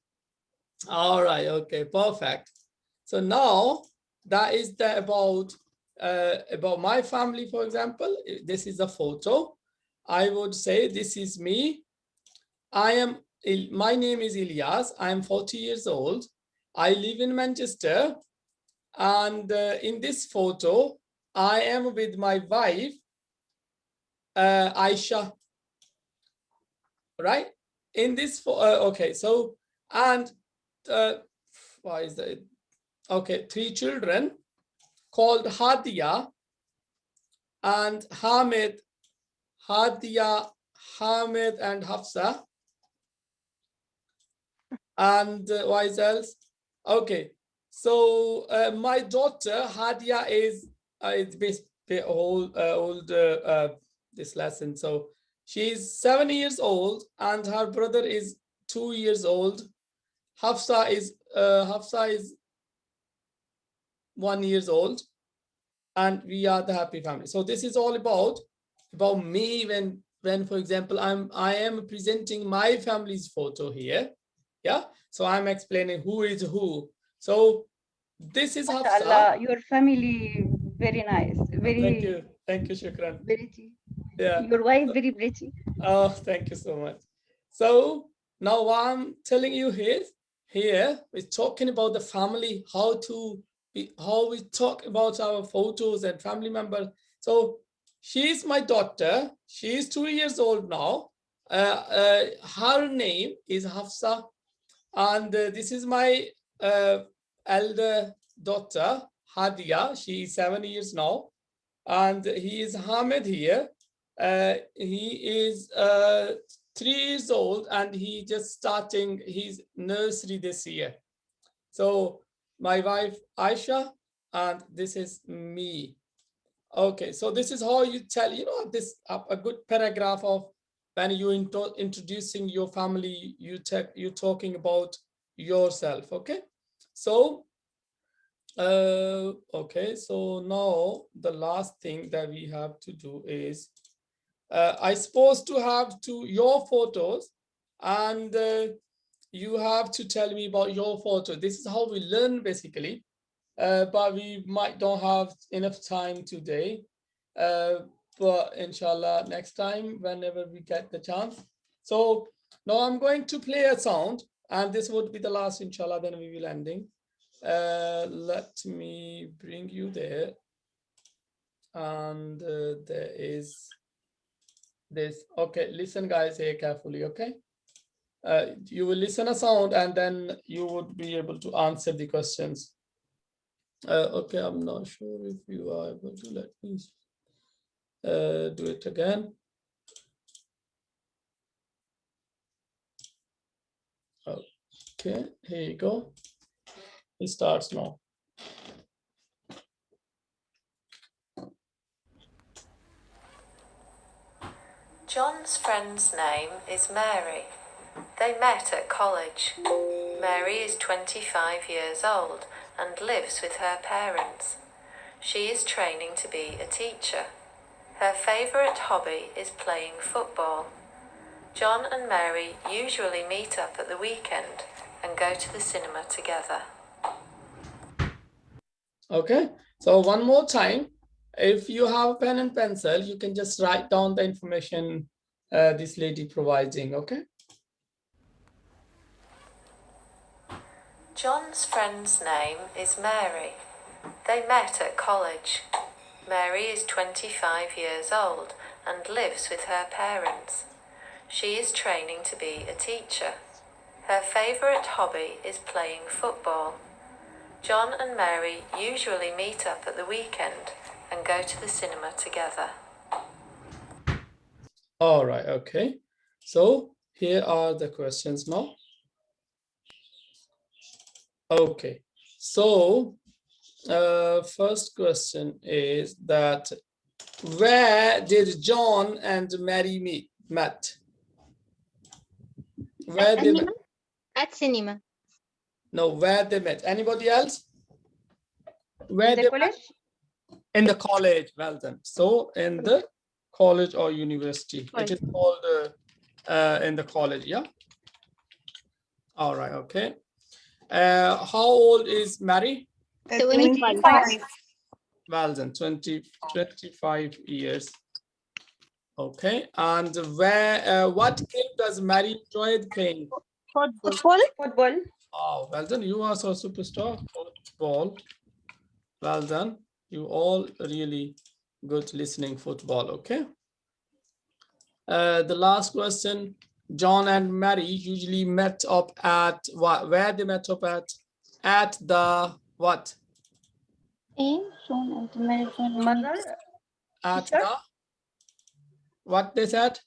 All right. Okay. Perfect. So now that is about my family. For example, this is a photo. I would say this is me. My name is Ilyas. I am 40 years old. I live in Manchester. And in this photo, I am with my wife, Aisha. Right? In this, okay, so, and why is that? Okay, 3 children called Hadia and Hamid, Hadia, Hamid, and Hafsa. And what else? Okay, so my daughter Hadia is basically old this lesson. So she's 7 years old, and her brother is 2 years old. Hafsa is 1 year old, and we are the happy family. So this is all about me when for example I am presenting my family's photo here. Yeah, so I'm explaining who is who. So this is Hafsa. Your family very nice. Very. Thank you, Shukran. Pretty. Yeah. Your wife very pretty. Oh, thank you so much. So now what I'm telling you here we're talking about the family, how we talk about our photos and family members. So she's my daughter. She's 2 years old now. Her name is Hafsa. And this is my elder daughter, Hadia. She is 7 years now. And he is Hamid here. He is 3 years old, and he just starting his nursery this year. So my wife, Aisha, and this is me. Okay, so this is how you tell, this a good paragraph of when you introducing your family, you're talking about yourself. Okay, so okay, so now the last thing that we have to do is I supposed to have your photos, and you have to tell me about your photo. This is how we learn basically, but we don't have enough time today. But inshallah next time whenever we get the chance. So now I'm going to play a sound, and this would be the last, inshallah, then we will ending. Let me bring you there, and there is this. Okay, listen guys here carefully. Okay, you will listen a sound, and then you would be able to answer the questions. Okay, I'm not sure if you are able to. Let me do it again. Okay, here you go. It starts now. John's friend's name is Mary. They met at college. Mary is 25 years old and lives with her parents. She is training to be a teacher. Her favourite hobby is playing football. John and Mary usually meet up at the weekend and go to the cinema together. Okay, so one more time. If you have a pen and pencil, you can just write down the information this lady providing, okay? John's friend's name is Mary. They met at college. Mary is 25 years old and lives with her parents. She is training to be a teacher. Her favourite hobby is playing football. John and Mary usually meet up at the weekend and go to the cinema together. All right, okay. So here are the questions now. Okay, so first question is that where did John and Mary met? Where they met? At cinema. No, where they met. Anybody else? Where The they college? met? In the college. Well done. So in the college or university. It is called in the college, yeah? All right, okay. How old is Mary? 25. Well done, 25 years. Okay, and where, what game does Mary enjoy playing? Football. Football. Oh, well done, you are so superstar. Football. Well done. You all really good listening football, okay? The last question, John and Mary usually met up at what? Where they met up at? At the what? Mother. At Sister? the what they said?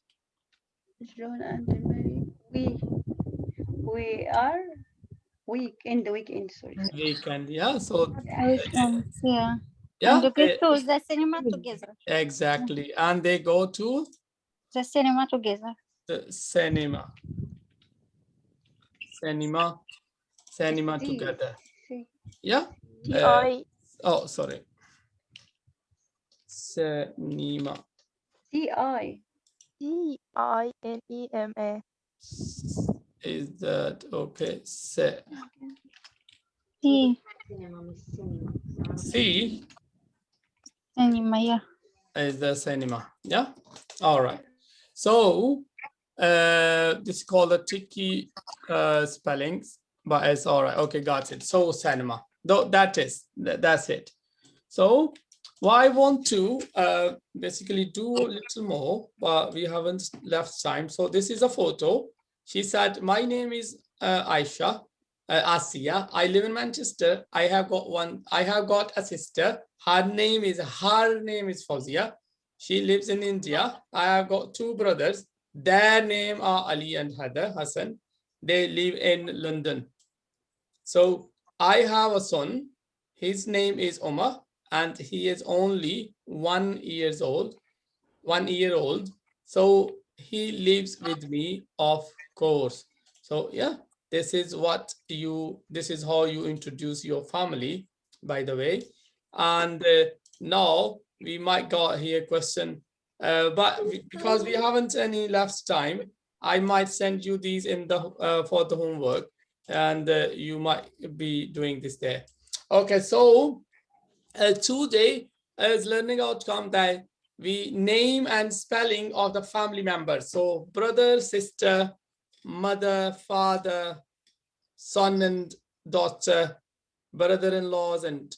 John and Mary. We are in the weekend. Sorry. Weekend, yeah. So Yeah. yeah, And they go to the cinema together. exactly. And they go to The cinema together. the cinema. Cinema together. Yeah. Oh, sorry. Cinema. CINEMA. Is that okay? C. C Cinema, yeah. is the cinema. Yeah. All right. So this is called the tricky spellings, but it's all right. Okay, got it. So cinema. Though that's it. So what I want to basically do a little more, but we haven't left time. So this is a photo. She said, my name is Aisha, Asiya. I live in Manchester. I have got a sister. Her name is Fauzia. She lives in India. I have got two brothers. Their name are Ali and Hassan. They live in London. So I have a son. His name is Omar, and he is only 1 year old. So he lives with me, of course. So yeah, this is how you introduce your family, by the way. And now we might got here question, because we haven't any left time, I might send you these in the for the homework, and you might be doing this there. Okay, so today is learning outcome that we name and spelling of the family members. So brother, sister, mother, father, son and daughter, brother-in-laws and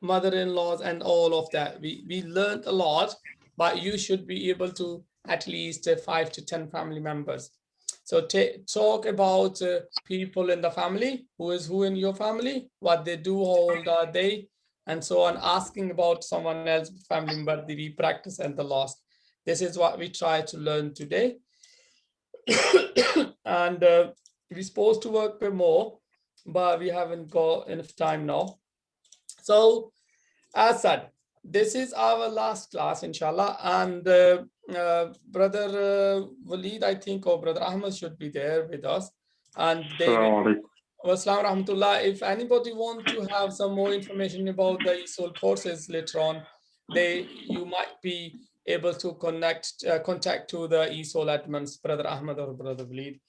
mother-in-laws, and all of that. We learned a lot, but you should be able to at least 5 to 10 family members. So talk about people in the family, who is who in your family, what they do, how old are they, and so on. Asking about someone else's family member, the practice and the lost. This is what we try to learn today. And we're supposed to work with more, but we haven't got enough time now. So as said, this is our last class, inshallah. And brother Waleed, I think, or brother Ahmed should be there with us. And they will. Wassalamu rahmatullah. If anybody want to have some more information about the ESOL courses later on, you might be able to contact to the ESOL admins, brother Ahmed or brother Waleed.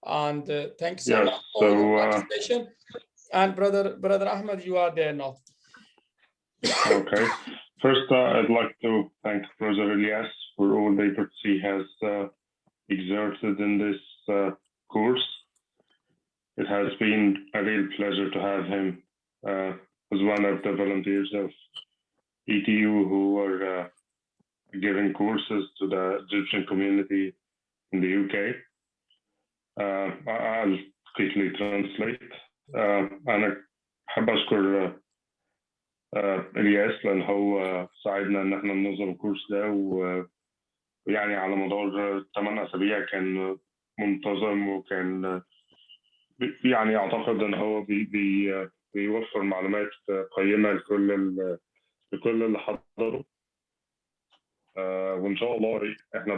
And thank you so much for your participation. And brother Ahmed, you are there now. Okay. First, I'd like to thank Brother Elias for all the efforts he has exerted in this course. It has been a real pleasure to have him as one of the volunteers of ETU who are giving courses to the Egyptian community in the UK. I'll quickly translate. أنا حاب أشكر الياس، لان هو ساعدنا ان احنا ننظم الكورس ده، ويعني على مدار 8 اسابيع كان منتظم، وكان يعني اعتقد ان هو بيوفر معلومات قيمه لكل اللي حضروا. وان شاء الله احنا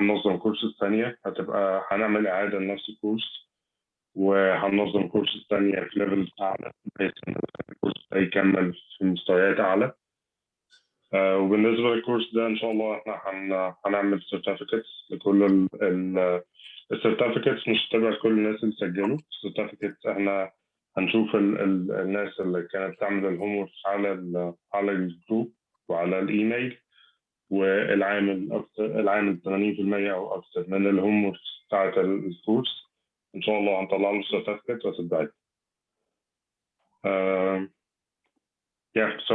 هننظم كورس الثانيه، هنعمل اعاده لنفس الكورس، وهننظم كورس الثانيه في ليفل اعلى بحيث ان الكورس ده يكمل في مستويات اعلى. وبالنسبه للكورس ده ان شاء الله احنا هنعمل سيرتيفيكتس لكل السيرتيفيكتس، مش تبع لكل الناس اللي سجلوا. السيرتيفيكتس احنا هنشوف الناس اللي كانت تعمل الهوم على الجروب وعلى الايميل، والعامل 80% او اكثر من الهوم بتاعت الكورس ان شاء الله هنطلع له سيرتيفيكت وتتبعت. Yeah, so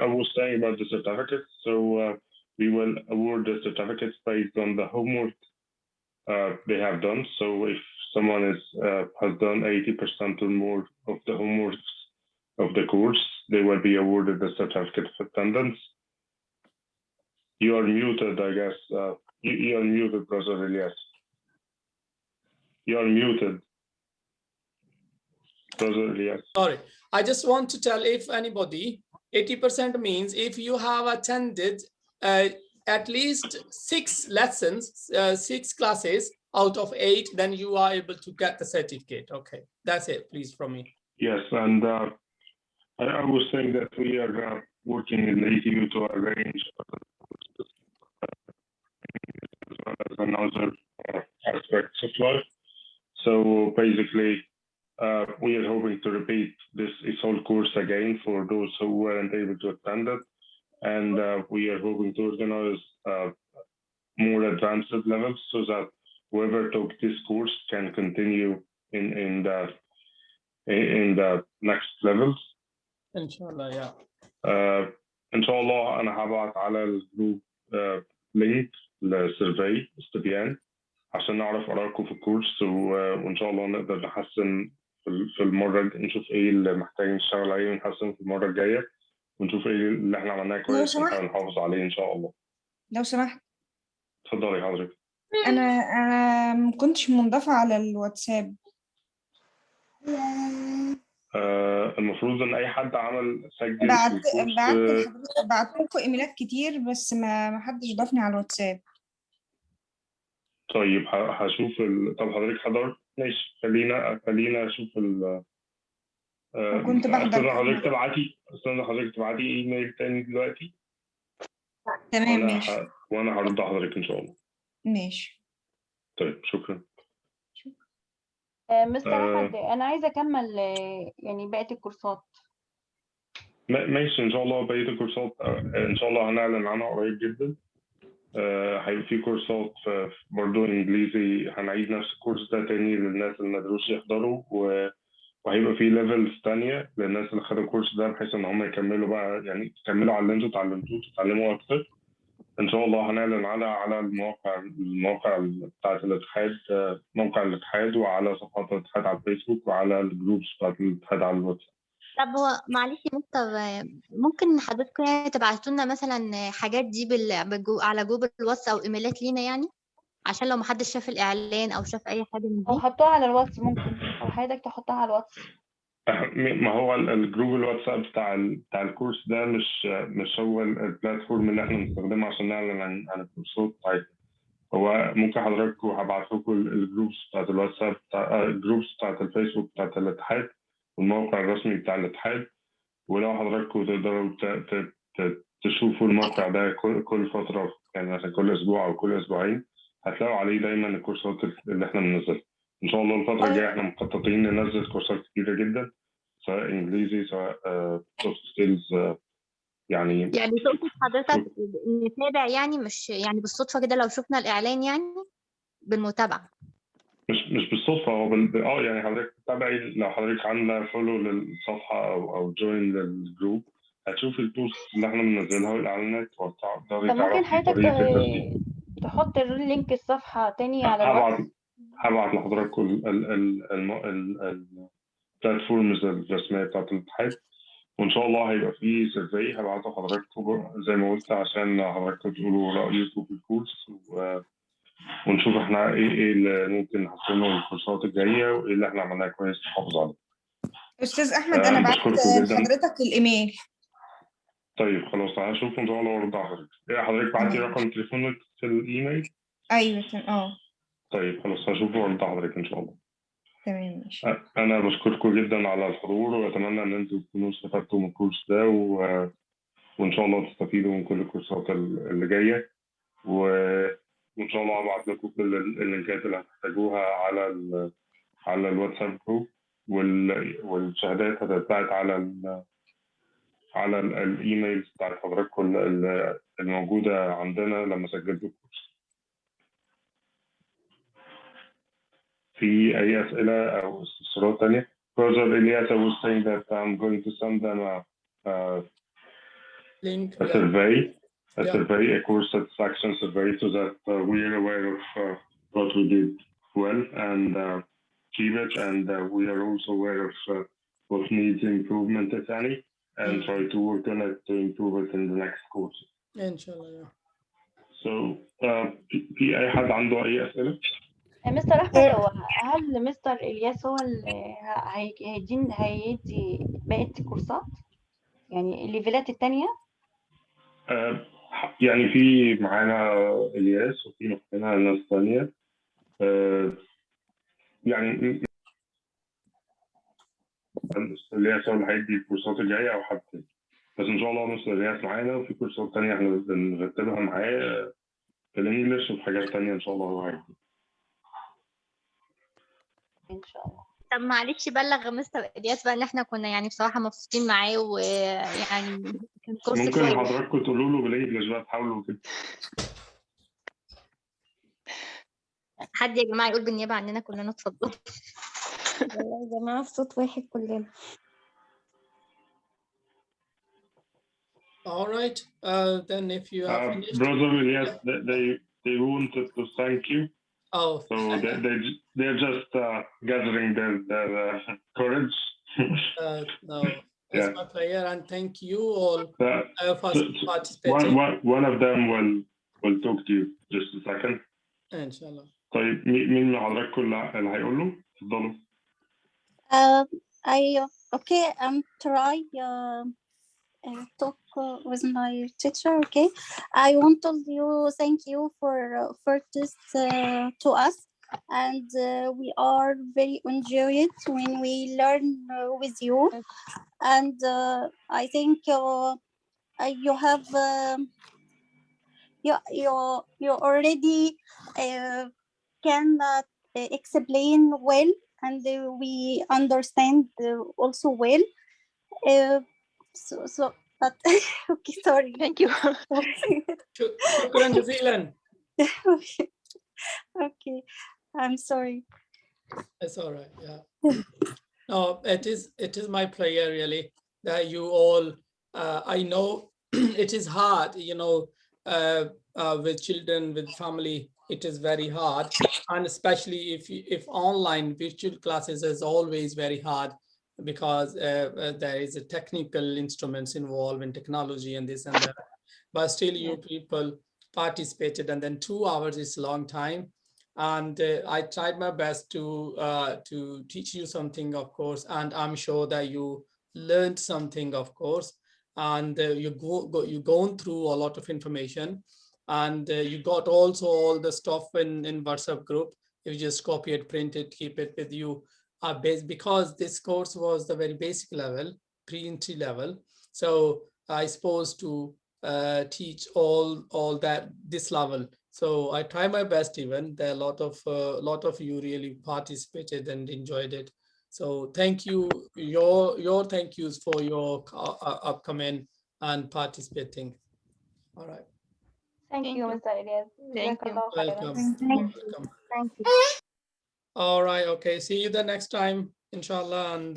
I was saying about the certificates. So we will award the certificates based on the homework they have done. So if someone has done 80% or more of the homework of the course, they will be awarded the certificate of attendance. You are muted, I guess. You are muted, Brother Elias. You are muted, Brother Elias. Sorry, I just want to tell if anybody, 80% means if you have attended at least 6 lessons, 6 classes out of 8, then you are able to get the certificate. Okay, that's it, please, from me. Yes, and I was saying that we are working in the ETU to arrange as well as another aspects of life. So basically, we are hoping to repeat this ESOL course again for those who weren't able to attend it, and we are hoping to organize more advanced levels so that whoever took this course can continue in the next levels. Inshallah, yeah. إن شاء الله أنا هبعت على الجروب لينك لسيرفي استبيان عشان نعرف آرائكم في الكورس، وإن شاء الله نقدر نحسن في المرة، نشوف إيه اللي محتاج نشتغل عليه ونحسن في المرة الجاية، ونشوف إيه اللي إحنا عملناه كويس ونحاول نحافظ عليه إن شاء الله. لو سمحت. اتفضلي حضرتك. أنا ما كنتش منضافة على الواتساب. المفروض ان اي حد عمل سجل بعت لكم ايميلات كتير بس ما حدش ضافني على الواتساب. طيب هشوف طب حضرتك حضرت؟ ماشي، خلينا اشوف كنت بحضر. حضرتك تبعتي ايميل تاني دلوقتي. تمام ماشي. وانا هرد حضرتك ان شاء الله. ماشي. طيب شكرا. مستر أحمد، أنا عايزة أكمل يعني بقية الكورسات. ماشي إن شاء الله. بقية الكورسات إن شاء الله هنعلن عنها قريب جدا. هيبقى في كورسات برضه إنجليزي، هنعيد نفس الكورس ده تاني للناس اللي ما قدروش يحضروا، وهيبقى في ليفلز تانية للناس اللي خدوا الكورس ده بحيث إن هم يكملوا بقى، يعني يكملوا على اللي أنتوا اتعلمتوه وتتعلموا أكتر. إن شاء الله هنعلن على المواقع بتاعت الاتحاد، موقع الاتحاد، وعلى صفحات الاتحاد على الفيسبوك، وعلى الجروبس بتاعت الاتحاد على الواتساب. طب هو معلش يا مستر، ممكن حضرتكم يعني تبعتوا لنا مثلا حاجات دي على جروب الواتس او ايميلات لينا، يعني عشان لو محدش شاف الاعلان او شاف اي حاجه من دي، او حطوها على الواتس ممكن، او حضرتك تحطها على الواتس. ما هو الجروب الواتساب بتاع الكورس ده مش هو البلاتفورم اللي احنا بنستخدمه عشان نعلن عن الكورسات بتاعتنا. هو ممكن حضراتكم هبعت لكم الجروبس بتاعت الواتساب، الجروبس بتاعت الفيسبوك بتاعت الاتحاد والموقع الرسمي بتاع الاتحاد، ولو حضراتكم تقدروا تشوفوا الموقع ده كل فترة، يعني مثلا كل أسبوع أو كل أسبوعين، هتلاقوا عليه دايما الكورسات اللي احنا بننزلها. إن شاء الله الفترة الجاية احنا مخططين ننزل كورسات كتيرة جدا، سواء إنجليزي سواء سوفت سكيلز. يعني تقصد حضرتك نتابع، يعني مش يعني بالصدفة كده لو شفنا الإعلان، يعني بالمتابعة؟ مش بالصدفة، هو يعني حضرتك تتابعي، لو حضرتك عاملة فولو للصفحة أو جوين للجروب هتشوفي البوست اللي احنا بننزلها والإعلانات، وتقدري ممكن تعرفي طريقة التسجيل. تحط اللينك الصفحة تاني على الواتس. هبعت لحضراتكم البلاتفورمز الرسمية بتاعت الاتحاد، وإن وان شاء الله هيبقى فيه سيرفي هبعته لحضراتكم زي ما قلت عشان حضراتكم تقولوا رايكم في الكورس ونشوف احنا ايه اللي ممكن نحسنه الكورسات الجايه وايه اللي احنا عملناه كويس نحافظ عليه. استاذ احمد انا بعت بشكركم جدا. لحضرتك الايميل. طيب خلاص هشوف ان شاء الله وارد على حضرتك. حضرتك بعتي رقم تليفونك في الايميل؟ ايوه طيب خلاص هشوف وارد على حضرتك ان شاء الله. تمام ماشي. انا بشكركم جدا على الحضور واتمنى ان انتم تكونوا استفدتوا من الكورس ده وان شاء الله تستفيدوا من كل الكورسات اللي جايه وان شاء الله هبعت لكم كل اللينكات اللي هتحتاجوها على الواتساب جروب والشهادات هتتبعت على الايميل بتاعت حضراتكم الموجوده عندنا لما سجلتوا الكورس. في اي اسئله او استفسارات ثانيه؟ Brother Elias, I was saying that I'm going to send them link, a survey, a course satisfaction survey, so that we are aware of what we did well and keep it, and we are also aware of what needs improvement, if any, and try to work on it to improve it in the next course. Inshallah. So, في أي حد عنده أي أسئلة؟ مستر أحمد، هو هل مستر إلياس هو اللي هيدي بقية الكورسات؟ يعني الليفلات التانية؟ يعني في معانا إلياس وفي معانا ناس تانية. يعني مستر إلياس هو اللي هيدي الكورسات الجاية أو حد تاني. بس إن شاء الله مستر إلياس معانا وفي كورسات تانية إحنا بنرتبها معاه في الإنجليش وفي حاجات تانية إن شاء الله هو هيدي. إن شاء الله. طب معلش بلغ مستر إلياس بقى إن إحنا كنا يعني بصراحة مبسوطين معاه ويعني كان كورس ممكن كويس. حضراتكم تقولوا له بالإنجليش بقى تحاولوا كده. حد يا جماعة يقول بالنيابة عننا كلنا اتفضلوا. يا جماعة في صوت واحد كلنا. All right. Then if you have finished. Brother Elias, they wanted to thank you. Oh. So they're just gathering their courage. No, it's my pleasure, and thank you all for participating. One of them will talk to you just a second. Inshallah. طيب مين من حضراتكم اللي هيقول له؟ اتفضلوا. Okay, try talk with my teacher. Okay, I want to thank you for this to us, and we are very enjoyed when we learn with you, and I think you have you already can explain well, and we understand also well. But okay, sorry. Thank you. شكرا جزيلا. Okay, I'm sorry. It's all right. Yeah. No, it is my pleasure really that you all. I know it is hard, you know, with children, with family. It is very hard, and especially if online virtual classes is always very hard because there is a technical instruments involved in technology and this and that. But still, you people participated, and then 2 hours is a long time. And I tried my best to teach you something, of course, and I'm sure that you learned something, of course, and you're going through a lot of information, and you got also all the stuff in WhatsApp group. You just copy it, print it, keep it with you, because this course was the very basic level, pre-entry level. So I supposed to teach all that this level. So I try my best. Even there are a lot of you really participated and enjoyed it. So thank you, your thank yous for your upcoming and participating. All right. Thank you, Mr. Elias. Thank you. Welcome. Thank you. All right. Okay. See you the next time, inshallah, and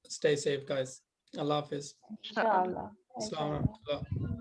stay safe, guys. Allah Hafiz. Inshallah. Assalamu alaikum.